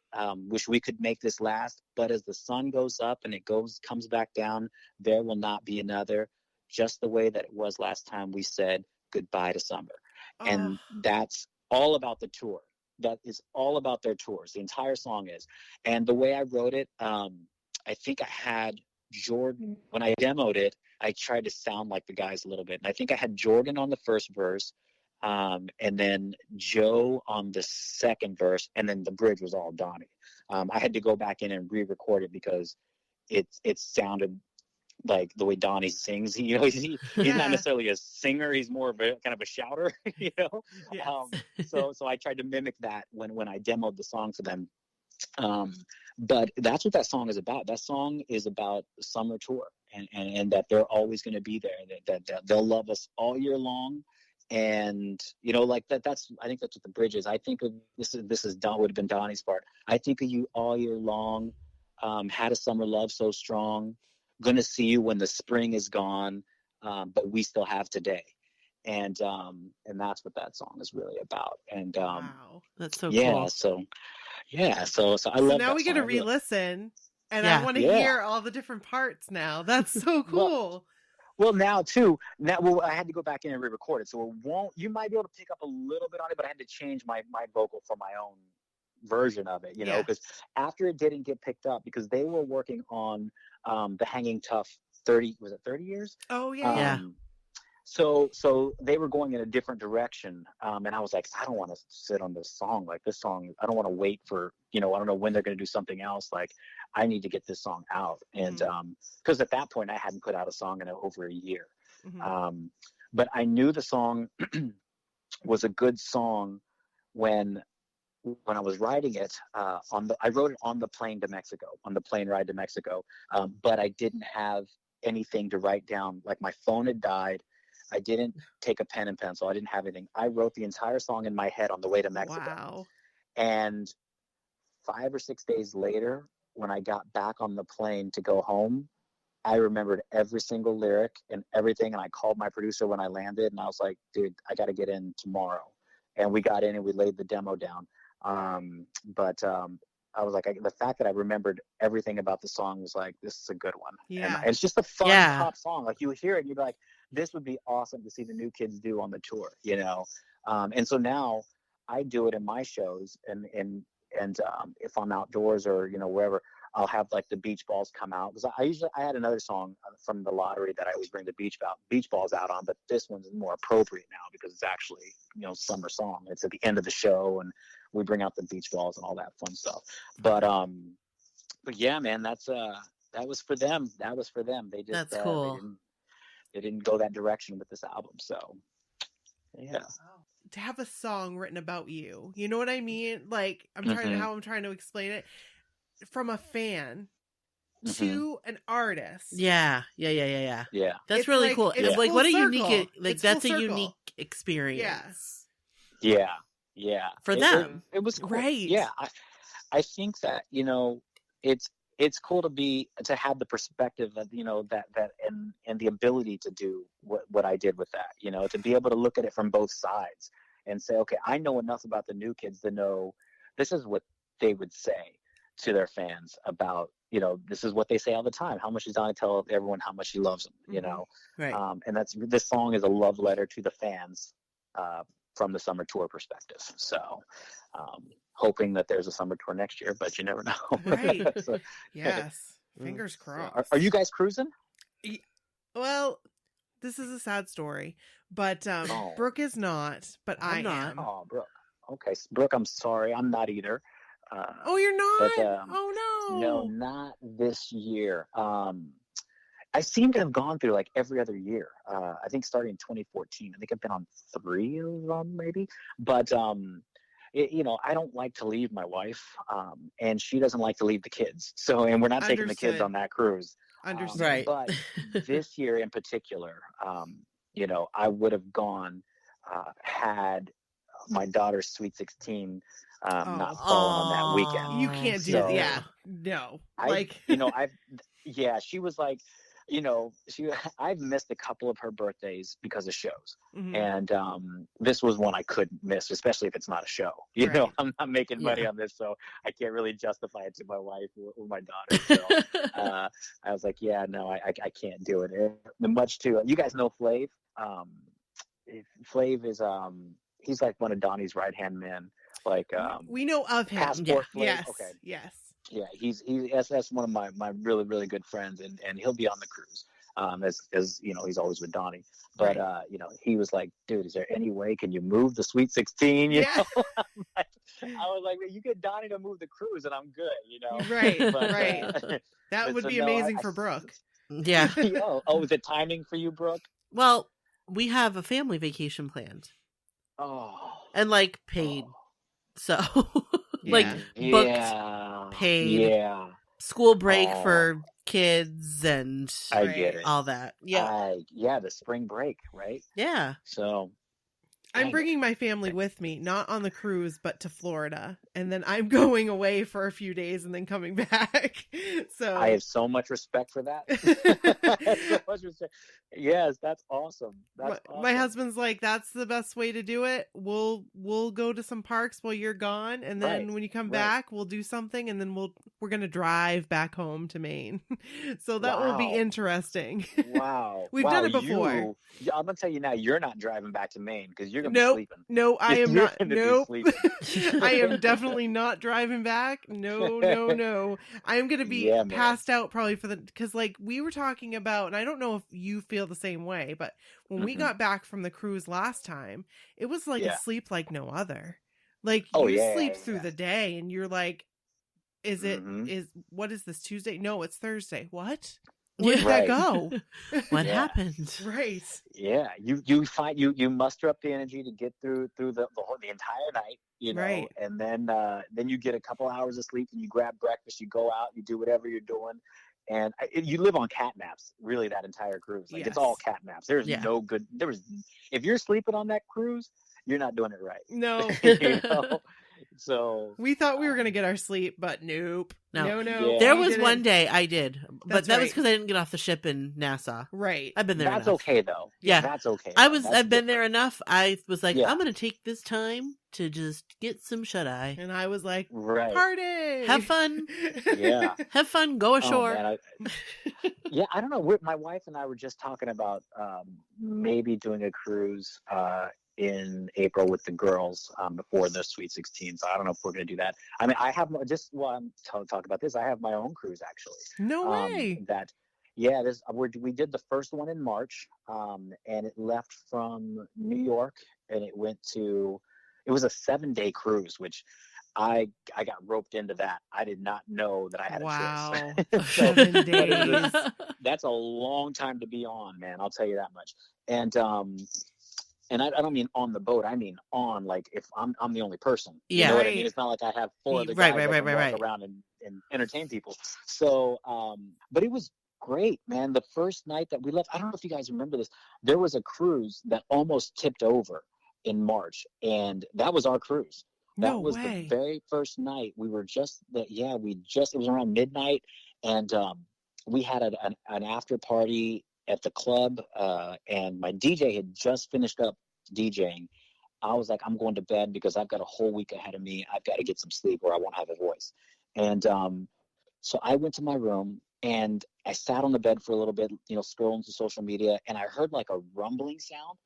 wish we could make this last. But as the sun goes up and it comes back down, there will not be another. Just the way that it was last time we said goodbye to summer. And that's all about the tour. That is all about their tours. The entire song is. And the way I wrote it, I think I had Jordan, when I demoed it, I tried to sound like the guys a little bit. And I think I had Jordan on the first verse, and then Joe on the second verse, and then the bridge was all Donnie. I had to go back in and re-record it because it sounded like the way Donnie sings. He's not necessarily a singer. He's more of a kind of a shouter, you know? Yes. So I tried to mimic that when I demoed the song for them. But that's what that song is about. That song is about summer tour and that they're always going to be there, that they'll love us all year long. And, you know, like I think that's what the bridge is. I think of this would have been Donnie's part. I think of you all year long. Had a summer love so strong. Gonna see you when the spring is gone, but we still have today. And that's what that song is really about. And wow, that's so cool. So I love. Now that we get to song. re-listen, and I want to hear all the different parts now. That's so cool. Well, now I had to go back in and re-record it, so you might be able to pick up a little bit on it, but I had to change my vocal for my own version of it, you know, because after it didn't get picked up, because they were working on the Hanging Tough 30 years? Oh yeah. So they were going in a different direction, and I was like, I don't want to sit on this song. Like this song, I don't want to wait for, you know, I don't know when they're going to do something else. Like I need to get this song out. And because at that point I hadn't put out a song in over a year. But I knew the song was a good song when I was writing it. I wrote it on the plane ride to Mexico, but I didn't have anything to write down. Like my phone had died. I didn't take a pen and pencil. I didn't have anything. I wrote the entire song in my head on the way to Mexico. Wow. And 5 or 6 days later, when I got back on the plane to go home, I remembered every single lyric and everything. And I called my producer when I landed, and I was like, dude, I got to get in tomorrow. And we got in and we laid the demo down. But I was like, the fact that I remembered everything about the song was like, this is a good one. Yeah. And it's just a fun pop song. Like you would hear it and you'd be like, this would be awesome to see the New Kids do on the tour, you know? And so now I do it in my shows, and if I'm outdoors or, you know, wherever, I'll have like the beach balls come out, because I had another song from the lottery that I always bring the beach balls out on, but this one's more appropriate now because it's actually, you know, summer song. It's at the end of the show and we bring out the beach balls and all that fun stuff. But yeah, man, that was for them. They just, that's cool. They didn't go that direction with this album. So yeah. To have a song written about you, you know what I mean? Like I'm trying to explain it. From a fan to an artist. Yeah. Yeah. That's it's really like, cool. It's like what a circle. unique, like it's that's a circle. unique experience. Yes. Yeah. For them. It was cool. Right. Yeah. I think that, you know, it's cool to have the perspective of, you know, that and the ability to do what I did with that, you know, to be able to look at it from both sides and say, okay, I know enough about the New Kids to know this is what they would say to their fans about, you know, this is what they say all the time. How much does Donnie tell everyone how much he loves them, you know? Right. And this song is a love letter to the fans from the summer tour perspective. So hoping that there's a summer tour next year, but you never know. Right. So, yes. Fingers crossed. Are you guys cruising? Well, this is a sad story, but Brooke is not, but I am. Oh, Brooke. Okay. Brooke, I'm sorry. I'm not either. Oh, you're not? But, Oh no. No, not this year. I seem to have gone through like every other year. I think starting in 2014. I think I've been on 3 of them, maybe. But I don't like to leave my wife, and she doesn't like to leave the kids. So, and we're not taking the kids on that cruise. Understood. Right. But this year in particular, I would have gone had my daughter's Sweet 16 not fallen on that weekend. You can't do that. Yeah. No. She was like, I've missed a couple of her birthdays because of shows. Mm-hmm. And this was one I couldn't miss, especially if it's not a show. I'm not making money on this, so I can't really justify it to my wife or my daughter. So I was like, I can't do it. And much too, you guys know Flav? Flav is he's like one of Donnie's right-hand men. Like we know of him. Passport Flav. Yes. Okay. Yes. Yeah, that's one of my really, really good friends, and he'll be on the cruise. As he's always with Donnie. But he was like, dude, is there any way can you move the Sweet 16? You know? I was like, you get Donnie to move the cruise and I'm good, Right, right. That would be amazing for Brooke. Yeah. Is it timing for you, Brooke? Well, we have a family vacation planned. Oh. And like paid. So like booked, paid. Yeah. School break for kids and I get it. All that. Yeah. The spring break, right? Yeah. So I'm bringing my family with me, not on the cruise, but to Florida. And then I'm going away for a few days and then coming back. So I have so much respect for that. Yes, that's awesome. My husband's like, that's the best way to do it. We'll go to some parks while you're gone. And then when you come back, we'll do something. And then we're going to drive back home to Maine. So that will be interesting. Wow. We've done it before. I'm going to tell you now, you're not driving back to Maine because you're going to be sleeping. No, I am not. Nope. I am definitely not driving back. No. I am going to be passed out probably because like we were talking about, and I don't know if you feel the same way, but when we got back from the cruise last time, it was like a sleep like no other. Like you sleep through the day and you're like, what is this, Tuesday? No, it's Thursday. What? Where did that go? What happened? Right. Yeah. You find you muster up the energy to get through the entire night, right. And then you get a couple hours of sleep and you grab breakfast, you go out, you do whatever you're doing. And you live on cat naps, really, that entire cruise. Like it's all cat naps. There's no good. If you're sleeping on that cruise, you're not doing it right. No. So we thought we were going to get our sleep, but nope. No. Yeah. There was one day I did, but that was because I didn't get off the ship in Nassau. Right. I've been there. That's enough. Okay though. Yeah, that's okay. I've been there enough. I was like, I'm going to take this time to just get some shut eye. And I was like, party, have fun. Yeah, have fun. Go ashore. I don't know. My wife and I were just talking about maybe doing a cruise in April with the girls before the Sweet 16. So I don't know if we're going to do that. I mean, I have I'm talking about this. I have my own cruise actually. No way. We did the first one in March, and it left from New York, and it was a 7-day cruise, which I got roped into that. I did not know that I had a choice. 7 days. That's a long time to be on, man. I'll tell you that much. And I don't mean on the boat. I mean on, like, if I'm the only person. Yeah. You know what I mean? It's not like I have 4 other guys that can walk around and entertain people. So, but it was great, man. The first night that we left, I don't know if you guys remember this. There was a cruise that almost tipped over in March, and that was our cruise. That was the very first night. We were it was around midnight, and we had an after party at the club, and my DJ had just finished up DJing. I was like, I'm going to bed because I've got a whole week ahead of me. I've got to get some sleep or I won't have a voice. And so I went to my room and I sat on the bed for a little bit, scrolling through social media, and I heard like a rumbling sound.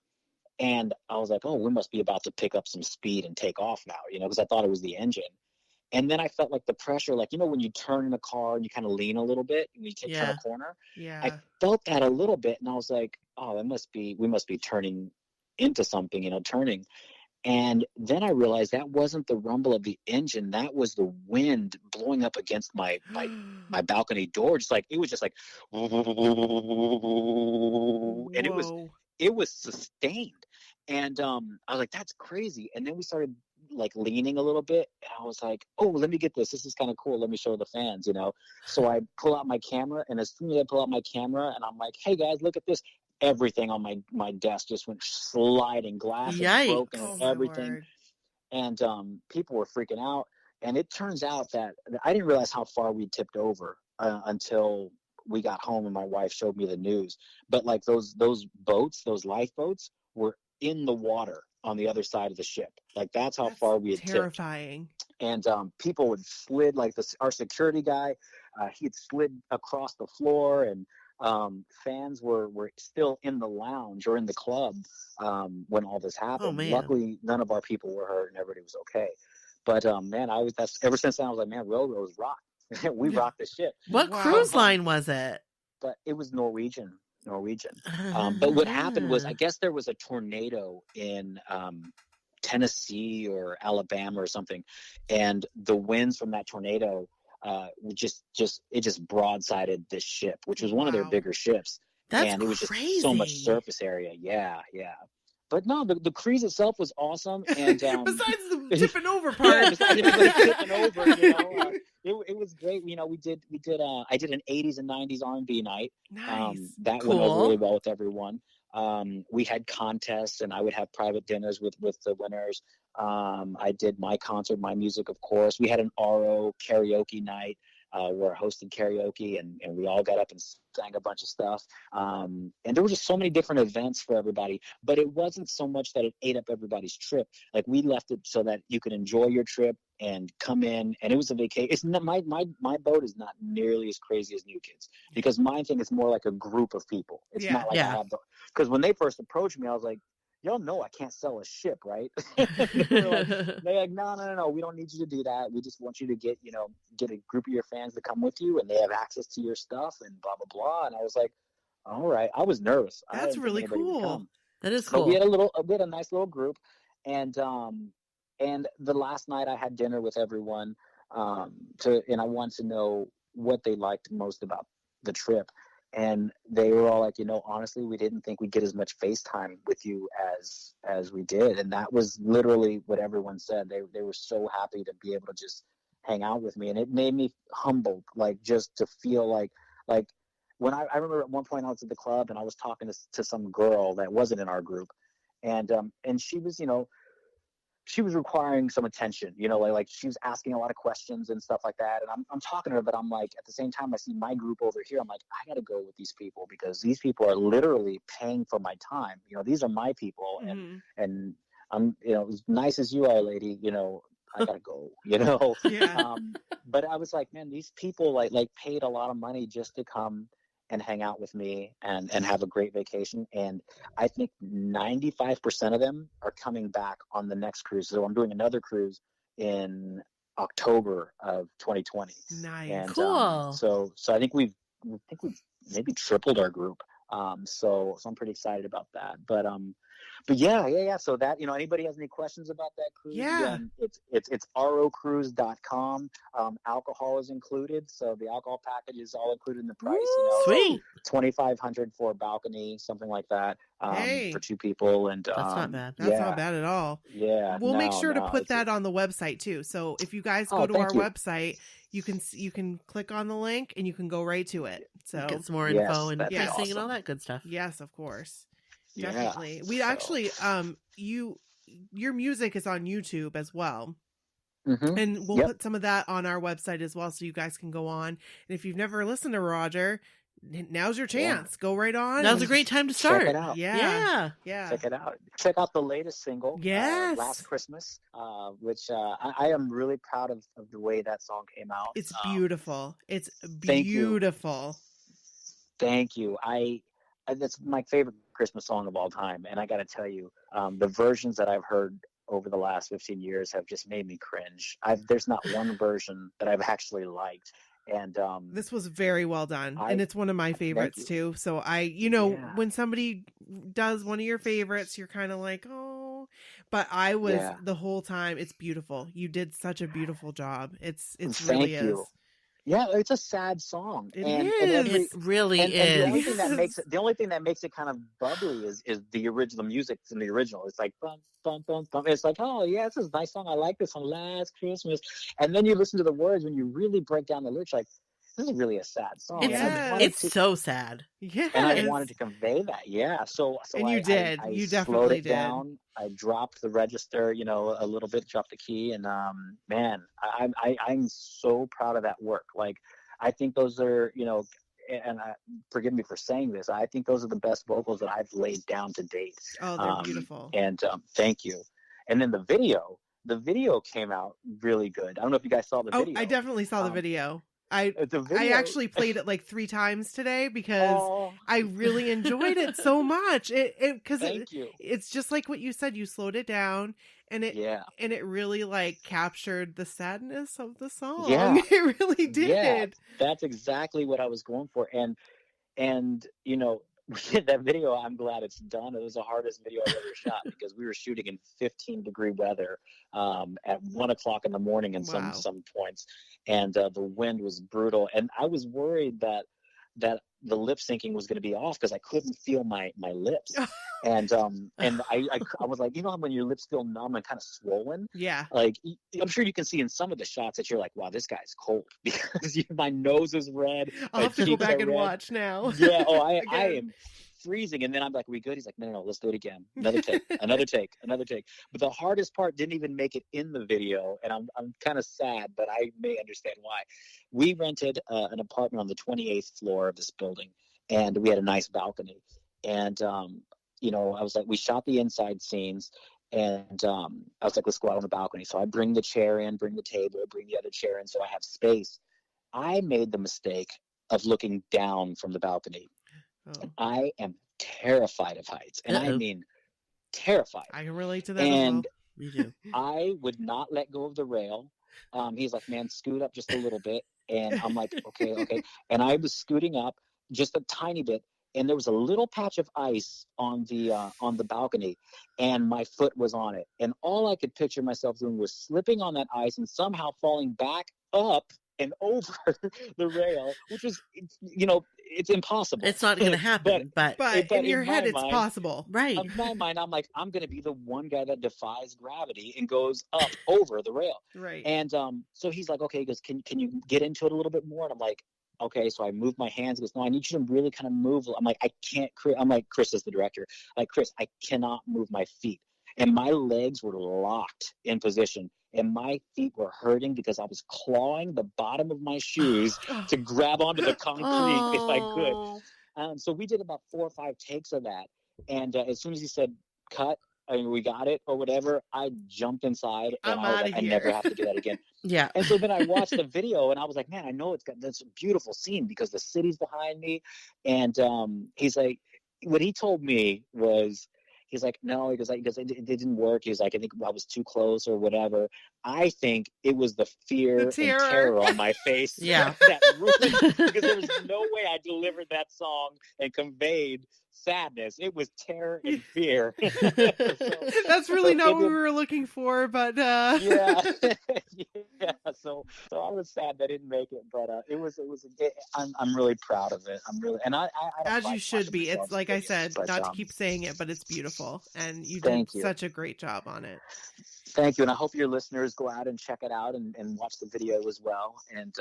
And I was like, oh, we must be about to pick up some speed and take off now, because I thought it was the engine. And then I felt like the pressure, like, when you turn in a car and you kind of lean a little bit and you turn a corner. Yeah. I felt that a little bit, and I was like, oh, we must be turning into something, turning. And then I realized that wasn't the rumble of the engine. That was the wind blowing up against my balcony door. Just like, it was just like, and it was sustained. And I was like, that's crazy. And then we started like leaning a little bit. And I was like, oh, let me get this. This is kind of cool. Let me show the fans, you know? So I pull out my camera, and as soon as I pull out my camera and I'm like, hey guys, look at this. Everything on my desk just went sliding, glass and broken, and everything. And people were freaking out. And it turns out that I didn't realize how far we tipped over until we got home and my wife showed me the news. But like those boats, those lifeboats, were in the water on the other side of the ship. Like that's how far we had terrifying. Tipped. And people would slid, like our security guy, he had slid across the floor, and fans were still in the lounge or in the club when all this happened. Luckily, none of our people were hurt and everybody was okay. But man, ever since then I was like, man, railroads rock. We rock the ship. What cruise line was it? But it was Norwegian. But what happened was, I guess there was a tornado in Tennessee or Alabama or something, and the winds from that tornado just broadsided this ship, which was one of their bigger ships. And it was crazy. Just so much surface area. Yeah. But no, the cruise itself was awesome. And besides the tipping over part, tipping over, you know, it was great. You know, we did. I did an 80s and 90s R&B night. Nice. That went over really well with everyone. We had contests, and I would have private dinners with the winners. I did my concert, my music, of course. We had an RO karaoke night where I hosted karaoke, and we all got up and sang a bunch of stuff. And there were just so many different events for everybody, but it wasn't so much that it ate up everybody's trip. Like, we left it so that you could enjoy your trip and come in, and it was a vacation. It's not, my boat is not nearly as crazy as New Kids, because my thing is more like a group of people. It's not like I have because when they first approached me, I was like, y'all know I can't sell a ship, right? They're like, no, we don't need you to do that. We just want you to get a group of your fans to come with you, and they have access to your stuff and blah, blah, blah. And I was like, all right. I was nervous. That's really cool. That is cool. But we had a nice little group. And the last night I had dinner with everyone and I wanted to know what they liked most about the trip. And they were all like, honestly, we didn't think we'd get as much FaceTime with you as we did. And that was literally what everyone said. They were so happy to be able to just hang out with me. And it made me humbled, like, just to feel like when I remember at one point I was at the club and I was talking to some girl that wasn't in our group. And she was, she was requiring some attention, like she was asking a lot of questions and stuff like that. And I'm talking to her, but I'm like, at the same time, I see my group over here. I'm like, I got to go with these people because these people are literally paying for my time. These are my people. Mm-hmm. And I'm, as nice as you are, lady, I gotta go, Yeah. But I was like, man, these people like paid a lot of money just to come and hang out with me and have a great vacation. And I think 95% of them are coming back on the next cruise. So I'm doing another cruise in October of 2020. Nice. And, cool. So I think we've maybe tripled our group. So I'm pretty excited about that. But yeah. So that, anybody has any questions about that cruise? Yeah. It's rocruise.com. Alcohol is included. So the alcohol package is all included in the price. Sweet. $2,500 for a balcony, something like that. For two people. And that's not bad. That's not bad at all. Yeah. We'll make sure to put that on the website too. So if you guys go to our website, you can click on the link and you can go right to it. So get some more info and pricing awesome. and all that good stuff. Yes, of course. Yeah. Definitely. We actually your music is on YouTube as well. Mm-hmm. And we'll put some of that on our website as well so you guys can go on. And if you've never listened to Roger, now's your chance. Go right on. Now's a great time to start. Check it out. Yeah. Check it out. Check out the latest single, Yes. Last Christmas, which I am really proud of the way that song came out. It's beautiful. It's beautiful. Thank you. That's my favorite Christmas song of all time. And I got to tell you, the versions that I've heard over the last 15 years have just made me cringe. There's not one version that I've actually liked. And this was very well done. And it's one of my favorites too. So when somebody does one of your favorites, you're kind of like, oh, But I was the whole time. It's beautiful. You did such a beautiful job. It's Thank really you. is. Yeah, it's a sad song. It and is. It really is. And the only thing that makes it kind of bubbly is the original music in the original. It's like bum bum bum bum. It's like, oh yeah, this is a nice song. I like this one. Last Christmas. And then you listen to the words when you really break down the lyrics, like, this is really a sad song. It's so sad. Yeah. And I wanted to convey that. Yeah. So and you did. You definitely slowed it did. down. I dropped the register, a little bit, dropped the key, and man, I'm so proud of that work. Like, I think those are, and forgive me for saying this, I think those are the best vocals that I've laid down to date. Oh, they're beautiful. And thank you. And then the video came out really good. I don't know if you guys saw the video. I definitely saw the video. I actually played it like 3 times today because I really enjoyed it so much. It's just like what you said. You slowed it down, and it really like captured the sadness of the song. Yeah, it really did. Yeah, that's exactly what I was going for. And that video, I'm glad it's done. It was the hardest video I've ever shot because we were shooting in 15-degree weather at 1:00 in the morning in some points, and the wind was brutal. And I was worried that the lip syncing was going to be off because I couldn't feel my lips. And I was like, when your lips feel numb and kind of swollen. Yeah. Like, I'm sure you can see in some of the shots that you're like, wow, this guy's cold because my nose is red. I'll have to go back and watch now. Yeah. Oh, I am freezing. And then I'm like, are we good? He's like, no, let's do it again. Another take, another take. But the hardest part didn't even make it in the video. And I'm kind of sad, but I may understand why. We rented an apartment on the 28th floor of this building, and we had a nice balcony. And, I was like, we shot the inside scenes, and I was like, let's go out on the balcony. So I bring the chair in, bring the table, bring the other chair in, so I have space. I made the mistake of looking down from the balcony. Oh. I am terrified of heights, and I mean terrified. I can relate to that. And me too. I would not let go of the rail. He's like, man, scoot up just a little bit. And I'm like, okay. And I was scooting up just a tiny bit, and there was a little patch of ice on the balcony, and my foot was on it. And all I could picture myself doing was slipping on that ice and somehow falling back up and over the rail, which was, it's impossible. It's not going to happen, but in your head, it's possible. Right. In my mind, I'm like, I'm going to be the one guy that defies gravity and goes up over the rail. Right. And so he's like, okay, he goes, can you get into it a little bit more? And I'm like, okay. So I move my hands. He goes, no, I need you to really kind of move. I'm like, I can't. I'm like, Chris is the director. Like, Chris, I cannot move my feet. And my legs were locked in position, and my feet were hurting because I was clawing the bottom of my shoes to grab onto the concrete if I could. So we did about 4 or 5 takes of that. And as soon as he said, cut, we got it or whatever, I jumped inside, and I was like, I never have to do that again. Yeah. And so then I watched the video, and I was like, man, I know it's got this beautiful scene because the city's behind me. And he's like, what he told me was, he's like, no, because it didn't work. He's like, I think I was too close or whatever. I think it was the fear and terror on my face. Yeah. That ruined, because there was no way I delivered that song and conveyed sadness. It was terror and fear. That's really not what we were looking for, but yeah. So I was sad that I didn't make it, but I'm really proud of it. I'm really, and I as you should be. It's like I said, not to keep saying it, but it's beautiful, and you did such a great job on it. Thank you, and I hope your listeners go out and check it out and watch the video as well, and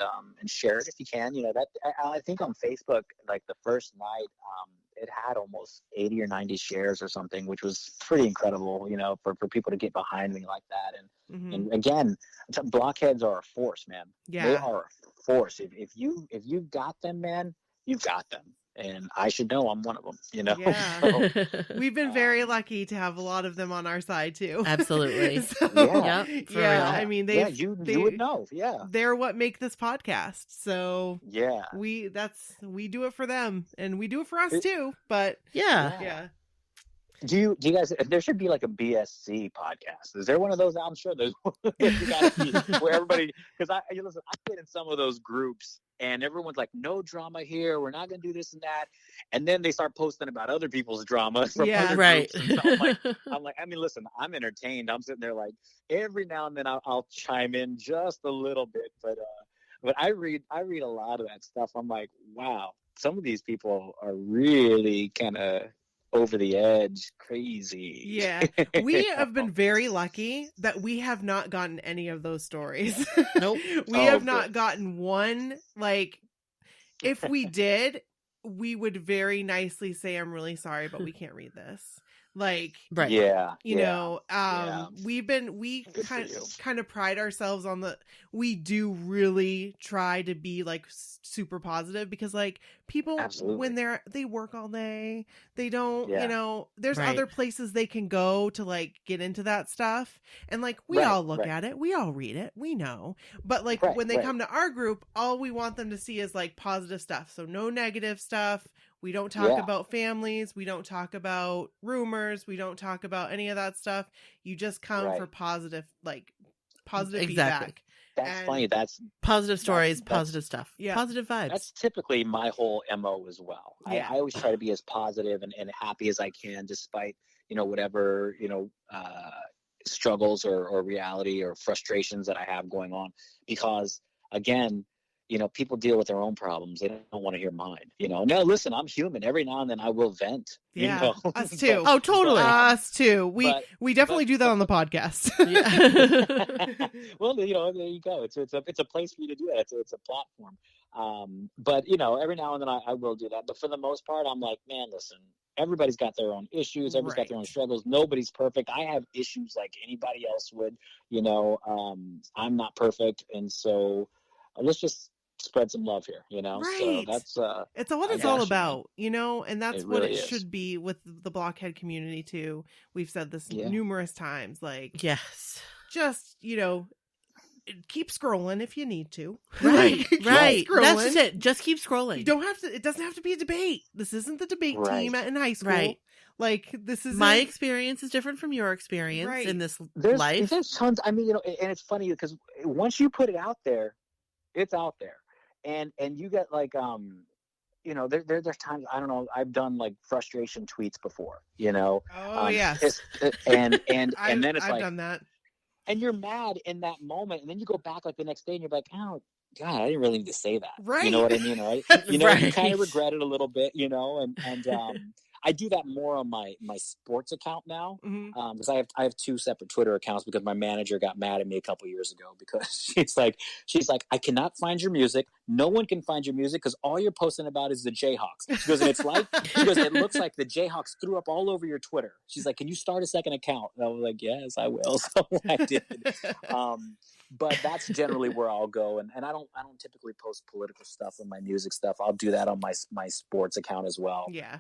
share it if you can. I think on Facebook, like the first night, it had almost 80 or 90 shares or something, which was pretty incredible, for people to get behind me like that. And again, blockheads are a force, man. Yeah. They are a force. If you've got them, man, you've got them. And I should know I'm one of them, Yeah. So, we've been very lucky to have a lot of them on our side too. Absolutely. So, yeah. I mean, you would know. Yeah. They're what make this podcast. So yeah, we do it for them, and we do it for us too. But yeah. Do you guys? There should be like a BSC podcast. Is there one of those? I'm sure there's one. You gotta be, where everybody, because listen, I get in some of those groups and everyone's like, no drama here. We're not gonna do this and that, and then they start posting about other people's drama from other right. groups. And so I'm like, I mean, listen, I'm entertained. I'm sitting there like every now and then I'll chime in just a little bit, but I read a lot of that stuff. I'm like, wow, some of these people are really kind of over the edge, crazy. Yeah, we have been very lucky that we have not gotten any of those stories. Nope. We have not gotten one. Like, if we did, we would very nicely say, I'm really sorry, but we can't read this. Like, right. Yeah. You know, we Good kind of pride ourselves on we do really try to be like super positive, because like people, when they work all day, they don't, you know, there's other places they can go to like get into that stuff. And like, we all look at it, we all read it, we know, but like when they come to our group, all we want them to see is like positive stuff. So no negative stuff. We don't talk about families. We don't talk about rumors. We don't talk about any of that stuff. You just come for positive feedback. That's funny. That's positive stories, positive stuff. Yeah. Positive vibes. That's typically my whole MO as well. Yeah. I always try to be as positive and happy as I can, despite, you know, whatever, you know, struggles or reality or frustrations that I have going on. Because again, you know, people deal with their own problems. They don't want to hear mine. You know, no, listen, I'm human. Every now and then I will vent. Yeah, you know? us too. Oh, totally. Us too. We definitely do that on the podcast. Well, you know, there you go. It's a place for you to do that. It's a platform. But you know, every now and then I will do that. But for the most part, I'm like, man, listen. Everybody's got their own issues. Everybody's got their own struggles. Nobody's perfect. I have issues like anybody else would. You know, I'm not perfect, and so let's just spread some love here, you know. Right. So that's it's what it's all about, you know, and that's what really it is. should be with the blockhead community too. We've said this numerous times, like, yes, just, you know, keep scrolling if you need to. Right. Right. Scrolling. That's just it. Just keep scrolling. You don't have to, it doesn't have to be a debate. This isn't the debate team in high school. Right. Like, this is my experience is different from your experience in this life. There's tons. I mean, you know, and it's funny because once you put it out there, it's out there. And you get like, you know, there's times, I don't know, I've done like frustration tweets before, you know. Oh, yes. And then it's I've like, done that. And you're mad in that moment. And then you go back like the next day and you're like, oh, God, I didn't really need to say that. Right. You know what I mean? Right. You know, you kind of regret it a little bit, you know, and I do that more on my sports account now, because I have two separate Twitter accounts because my manager got mad at me a couple years ago because she's like, I cannot find your music. No one can find your music because all you're posting about is the Jayhawks. She goes, and it looks like the Jayhawks threw up all over your Twitter. She's like, can you start a second account? And I was like, yes, I will. So I did. But that's generally where I'll go, and I don't typically post political stuff and my music stuff. I'll do that on my sports account as well. Yeah.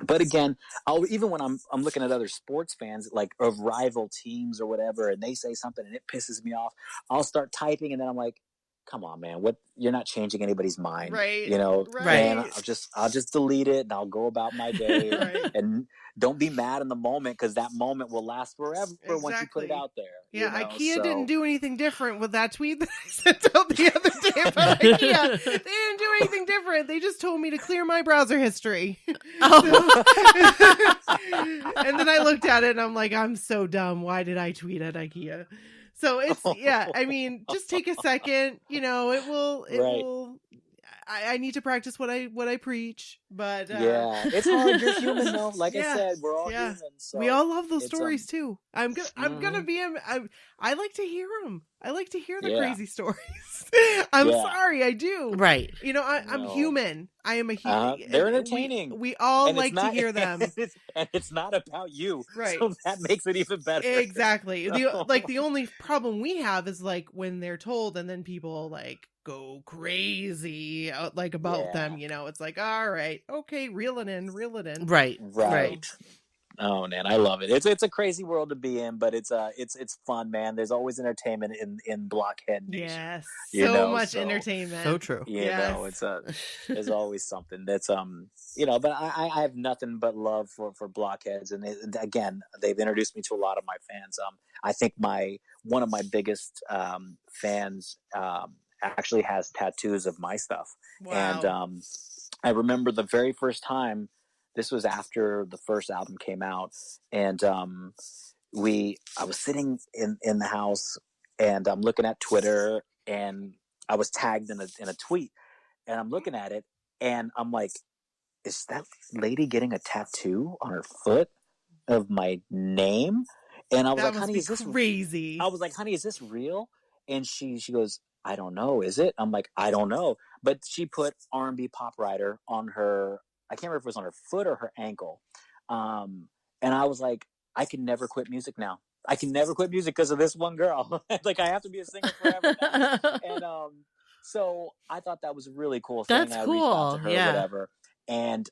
But again, even when I'm looking at other sports fans, like of rival teams or whatever, and they say something and it pisses me off, I'll start typing, and then I'm like, come on, man, what? You're not changing anybody's mind, right? You know, right? And I'll just delete it and I'll go about my day, and don't be mad in the moment because that moment will last forever once you put it out there. Yeah, you know? IKEA didn't do anything different with that tweet that I sent out the other day about IKEA. They didn't do anything different. They just told me to clear my browser history. Oh. And then I looked at it and I'm like, I'm so dumb. Why did I tweet at IKEA? So it's, I mean, just take a second, you know, it will, I need to practice what I preach, but it's hard. You're human though. Like I said, we're all human. So we all love those stories too. I'm gonna be. I like to hear them. I like to hear the crazy stories. I'm sorry, I do. Right. You know, I'm human. I am a human. They're entertaining. We all like to hear them. And it's not about you. Right. So that makes it even better. Exactly. The only problem we have is like when they're told and then people like go crazy like about them, you know. It's like, all right, okay, reel it in. Right. Oh man, I love it. It's a crazy world to be in, but it's fun, man. There's always entertainment in Blockhead Nation. Yes, you so know, much so, entertainment. So true. You Yes. know, there's always something that's you know. But I have nothing but love for Blockheads, and again, they've introduced me to a lot of my fans. I think one of my biggest fans actually has tattoos of my stuff. Wow. And I remember the very first time. This was after the first album came out, and I was sitting in the house, and I'm looking at Twitter, and I was tagged in a tweet, and I'm looking at it, and I'm like, is that lady getting a tattoo on her foot of my name? And I was like, honey, is this crazy? I was like, honey, is this real? And she goes, I don't know, is it? I'm like, I don't know. But she put R&B Pop Writer on her, I can't remember if it was on her foot or her ankle. And I was like, I can never quit music now. I can never quit music because of this one girl. Like, I have to be a singer forever now. And so I thought that was a really cool thing. That's cool. I reached out to her, whatever. And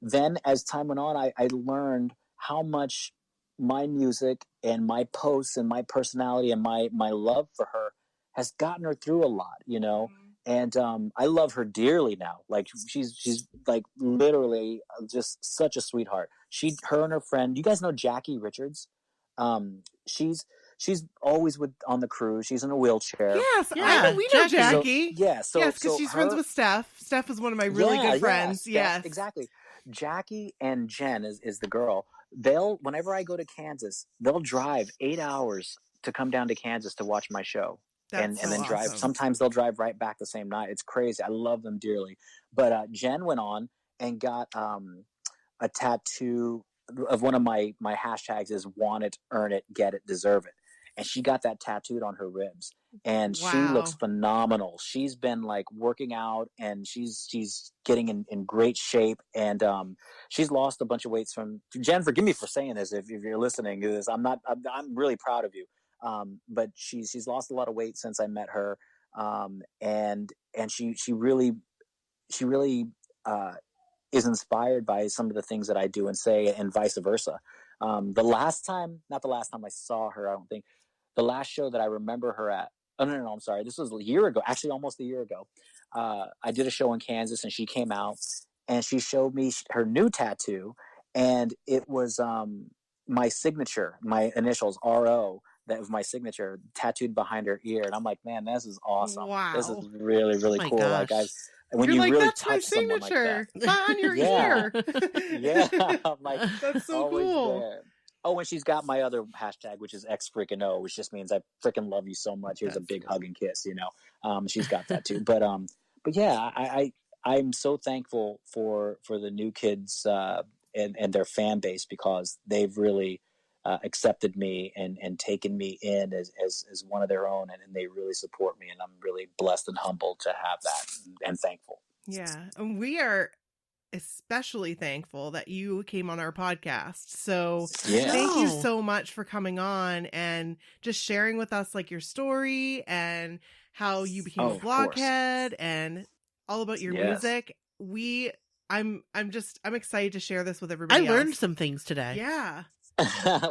then as time went on, I learned how much my music and my posts and my personality and my love for her has gotten her through a lot, you know. And I love her dearly now. Like, she's like literally just such a sweetheart. Her and her friend, you guys know Jackie Richards? She's always on the cruise. She's in a wheelchair. Yes, we know Jackie. So, because she's friends with Steph. Steph is one of my really good friends. Steph, yes, exactly. Jackie and Jen is the girl. Whenever I go to Kansas, they'll drive 8 hours to come down to Kansas to watch my show. And then drive. Awesome. Sometimes they'll drive right back the same night. It's crazy. I love them dearly. But Jen went on and got a tattoo of one of my hashtags is want it, earn it, get it, deserve it. And she got that tattooed on her ribs. And she looks phenomenal. She's been like working out, and she's getting in great shape. And she's lost a bunch of weight from Jen. Forgive me for saying this if you're listening to this. I'm really proud of you. But she's lost a lot of weight since I met her. And she really is inspired by some of the things that I do and say, and vice versa. Not the last time I saw her, I don't think. The last show that I remember her at, no, I'm sorry. This was a year ago, actually almost a year ago. I did a show in Kansas, and she came out and she showed me her new tattoo, and it was my signature, my initials, RO. That was my signature tattooed behind her ear. And I'm like, man, this is awesome. Wow. This is really, really cool. Gosh. Like, when You're you like, really that's my touch someone signature. like that. It's on your ear. Yeah. I'm like, That's so always cool. there. Oh, and she's got my other hashtag, which is X-freaking-O, which just means I freaking love you so much. Here's a big hug and kiss, you know. She's got that too. But yeah, I'm so thankful for the new kids and their fan base, because they've really accepted me and taken me in as one of their own, and they really support me, and I'm really blessed and humbled to have that, and thankful. Yeah, and we are especially thankful that you came on our podcast. So thank you so much for coming on and just sharing with us like your story and how you became a blockhead and all about your music. I'm excited to share this with everybody. I learned some things today. Yeah.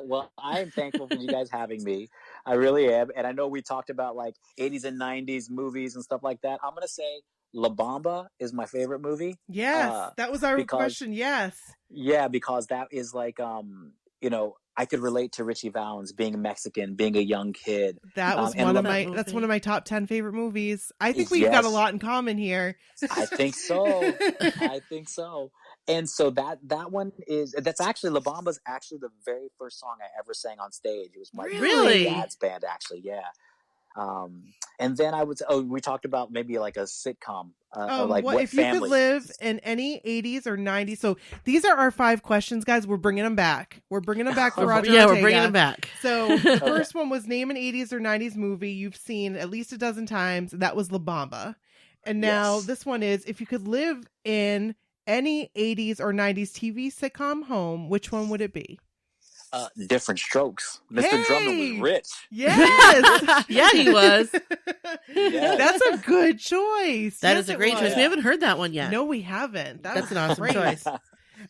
Well, I'm thankful for you guys having me. I really am. And I know we talked about like 80s and 90s movies and stuff like that. I'm going to say La Bamba is my favorite movie. Yes, that was our question. Yes. Yeah, because that is like, you know, I could relate to Richie Valens being Mexican, being a young kid. That was one of my top 10 favorite movies. I think we've got a lot in common here. I think so. And so that's actually, La Bamba's actually the very first song I ever sang on stage. It was my dad's band, actually. Yeah. And then we talked about maybe like a sitcom, like what if family. You could live in any 80s or 90s. So these are our 5 questions, guys. We're bringing them back. We're bringing them back for Roger. Yeah, Ortega. we're bringing them back. So the first one was name an 80s or 90s movie you've seen at least a dozen times. That was La Bamba. And now this one is, if you could live in any 80s or 90s TV sitcom home, which one would it be? Different Strokes. Mr. Drummer was rich. Yes. Yeah, he was. Yes. That's a good choice. That is a great choice. We haven't heard that one yet. No, we haven't. That's an awesome choice.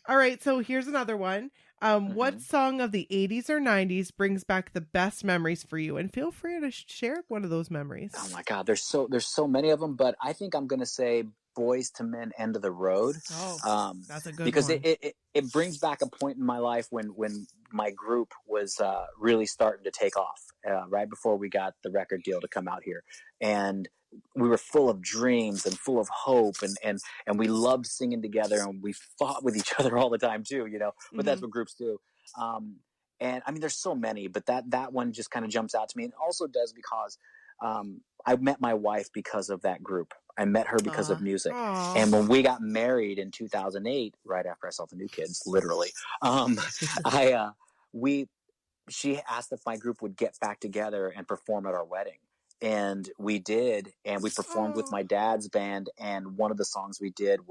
All right, so here's another one. What song of the 80s or 90s brings back the best memories for you? And feel free to share one of those memories. Oh my God, there's so many of them, but I think I'm gonna say Boys to Men, End of the Road. Oh, that's a good because one. it brings back a point in my life when my group was really starting to take off, right before we got the record deal to come out here, and we were full of dreams and full of hope, and we loved singing together, and we fought with each other all the time too, but that's what groups do. And I mean, there's so many, but that one just kind of jumps out to me, and also does because I met my wife because of that group. I met her because of music. And when we got married in 2008, right after I saw the new kids, literally, she asked if my group would get back together and perform at our wedding. And we did, and we performed with my dad's band. And one of the songs we did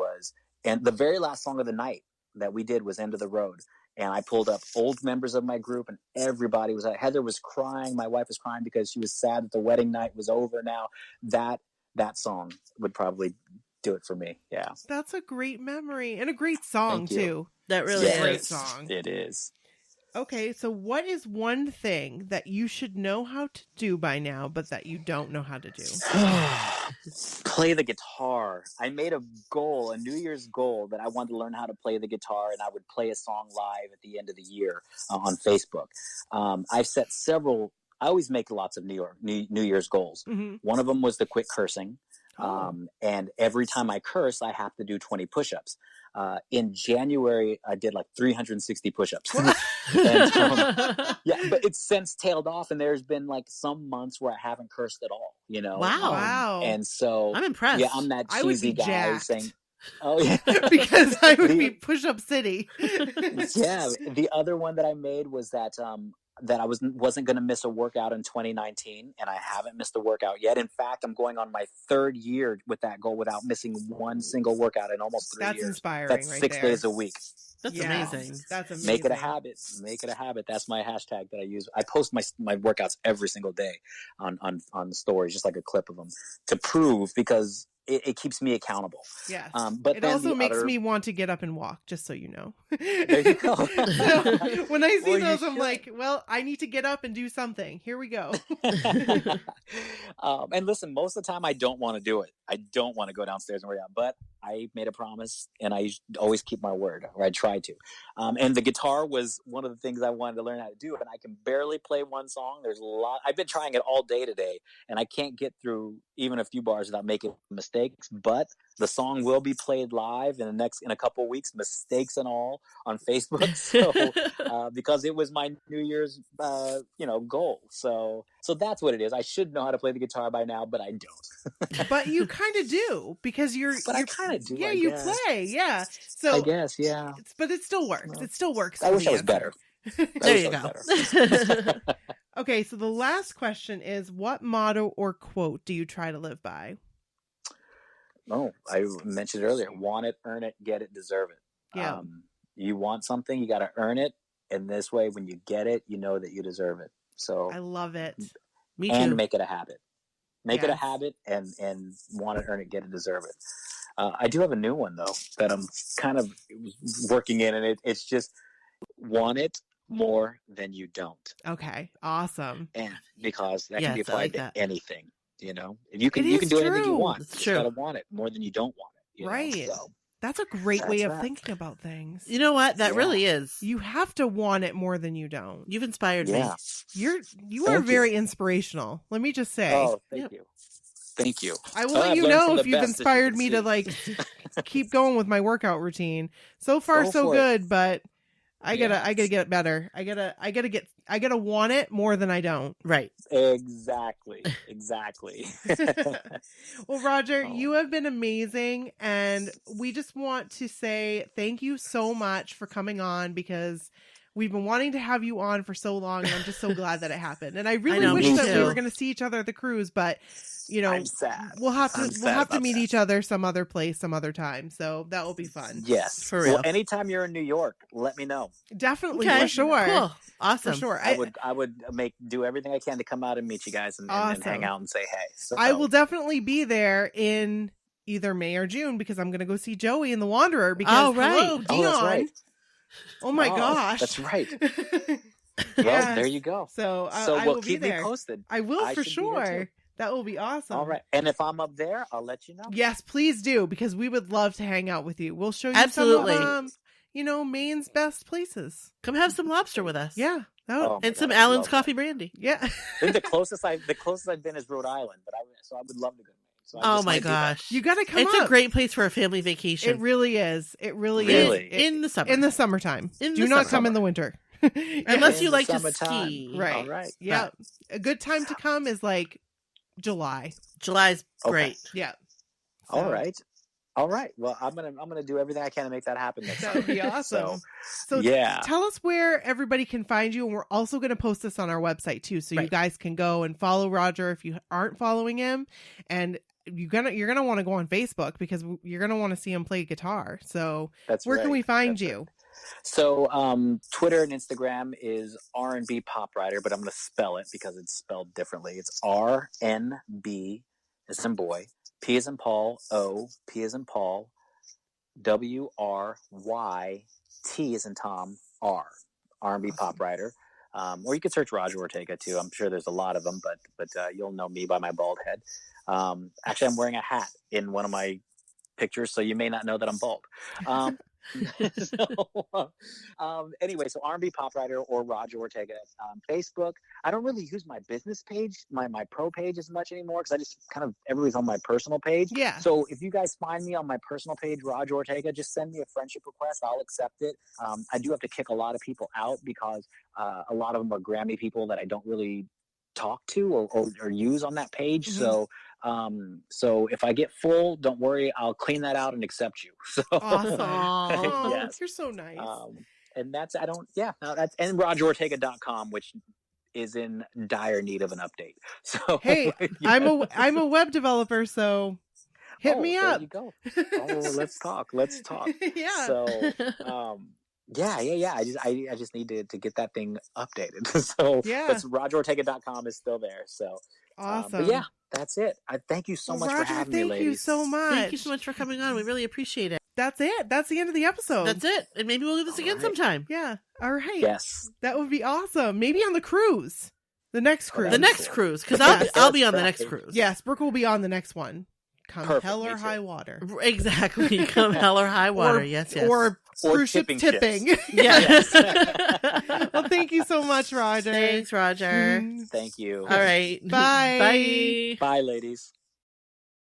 and the very last song of the night that we did was End of the Road. And I pulled up old members of my group, and everybody was Heather was crying. My wife was crying because she was sad that the wedding night was over now. That song would probably do it for me. Yeah. That's a great memory and a great song too. That really is a great song. It is. Okay, so what is one thing that you should know how to do by now, but that you don't know how to do? Play the guitar. I made a New Year's goal, that I wanted to learn how to play the guitar, and I would play a song live at the end of the year on Facebook. I've set several. I always make lots of New Year's goals. One of them was to quit cursing. And every time I curse, I have to do 20 push-ups. In January, I did like 360 push-ups. But it's since tailed off, and there's been like some months where I haven't cursed at all, Wow. And so I'm impressed. Yeah, I'm that cheesy guy jacked. saying, oh yeah. Because I would be push-up city. Yeah. The other one that I made was that I wasn't going to miss a workout in 2019, and I haven't missed a workout yet. In fact, I'm going on my 3rd year with that goal without missing one single workout in almost 3 years. That's inspiring. That's right 6 there. days a week. That's amazing. That's amazing. Make it a habit. Make it a habit. That's my hashtag that I use. I post my workouts every single day on stories, just like a clip of them, to prove, because it keeps me accountable. Yes. But it also makes me want to get up and walk, just so you know. There you go. So, when I see those, I'm like, well, I need to get up and do something. Here we go. And listen, most of the time I don't want to do it. I don't want to go downstairs and work out, but I made a promise, and I always keep my word, or I try to. And the guitar was one of the things I wanted to learn how to do, and I can barely play one song. There's a lot. I've been trying it all day today, and I can't get through even a few bars without making mistakes. But the song will be played live in a couple of weeks, mistakes and all, on Facebook. So because it was my New Year's goal. So that's what it is. I should know how to play the guitar by now, but I don't. But you kind of do, because I kind of do. Yeah, you play. Yeah. So I guess, yeah. But it still works. Well, it still works. I wish I was better. There you go. Okay, so the last question is, what motto or quote do you try to live by? Oh, I mentioned earlier, want it, earn it, get it, deserve it. Yeah. You want something, you got to earn it. And this way, when you get it, you know that you deserve it. So I love it. Me too. And make it a habit. Make it a Yes. habit, and want it, earn it, get it, deserve it. I do have a new one, though, that I'm kind of working in, and it's just want it more than you don't. Okay, awesome. And because that Yes, can be I applied like to that. anything, you can It do is anything you true. want. It's You just true. gotta want it more than you don't want it. Right. So, That's a great That's way of that. thinking about things. You know what? That Yeah. really is. You have to want it more than you don't. You've inspired me. yeah. You Thank are you. very inspirational. Let me just say. Oh, thank Yep. you. Thank you. I will Oh, let I've you learned know from if the you've best, as you inspired can me to see. like keep going with my workout routine. So far, Go so for it. good, but I gotta Yes. get better. I gotta want it more than I don't. Right. Exactly. Well, Roger, Oh. you have been amazing, and we just want to say thank you so much for coming on, because we've been wanting to have you on for so long, and I'm just so glad that it happened. And I really know, wish me that we too. were going to see each other at the cruise, but I'm sad. we'll have I'm to sad about meet that. each other some other place, some other time. So that will be fun. Yes. For real. Well, anytime you're in New York, let me know. Definitely, Okay. for sure. Cool. For Awesome. sure. I would do everything I can to come out and meet you guys and hang Awesome. out and say hey. So, I will definitely be there in either May or June because I'm going to go see Joey in The Wanderer because hello, Dion. Oh, that's right. Oh my gosh. That's right. Yes. Well, there you go. So I will keep be there. me posted. I will for should be there sure. too. That will be awesome. All right. And if I'm up there, I'll let you know. Yes, please do, because we would love to hang out with you. We'll show you Absolutely. some of, Maine's best places. Come have some lobster with us. Yeah. And some Allen's coffee brandy. Yeah. I think the closest I've been is Rhode Island, but I would love to go to Maine. So Oh my gosh. You got to come It's up. a great place for a family vacation. It really is. It really Really? is. In the summer. In the summertime. In Do the not summer. come in the winter. Unless In you the like to summertime. ski. Right. All right. Yeah. A good time to come is like July. July's Okay. great. Yeah. All right. Well, I'm gonna do everything I can to make that happen next That would be time. awesome. So yeah. tell us where everybody can find you, and we're also going to post this on our website too, so you Right. guys can go and follow Roger if you aren't following him, and you're gonna want to go on Facebook because you're gonna want to see him play guitar. So That's where can right. we find That's you? right. So Twitter and Instagram is R&B Pop Writer, but I'm going to spell it because it's spelled differently. It's RNB as in boy, P as in Paul, O, P as in Paul, WRYT as in Tom, R&B Pop Writer. Or you could search Roger Ortega too. I'm sure there's a lot of them, but you'll know me by my bald head. Actually, I'm wearing a hat in one of my pictures, so you may not know that I'm bald. Anyway, so R&B Pop Writer or Roger Ortega. Facebook, I don't really use my business page, my pro page as much anymore because I just kind of everybody's on my personal page. Yeah. So if you guys find me on my personal page, Roger Ortega, just send me a friendship request. I'll accept it. I do have to kick a lot of people out because a lot of them are Grammy people that I don't really talk to or use on that page. Mm-hmm. So if I get full, don't worry, I'll clean that out and accept you. So Awesome. Aw. Oh, Yes. you're so nice. and that's and RogerOrtega.com, which is in dire need of an update. So Hey, yeah. I'm a web developer, so hit me there up. you go. Oh, let's talk. Yeah. So yeah. I just need to get that thing updated. So Yeah. that's RogerOrtega.com is still there. So Awesome. but yeah, that's it. I thank you so much Roger, for having me, thank ladies. you so much. Thank you so much for coming on. We really appreciate it. That's it. That's the end of the episode. That's it. And maybe we'll do this All again right. sometime. Yeah. All right. Yes. That would be awesome. Maybe on the cruise. The next cruise. The next cruise, because I'll be on the next Right. cruise. Yes, Brooke will be on the next one. Come Perfect, hell or me too. high water. Exactly. Come hell or high water. yes. Or Or cruise ship tipping tipping. Yes. Well, thank you so much, Roger. Thanks, Roger. Mhm. Thank you. All right. Bye. Bye. Bye, ladies.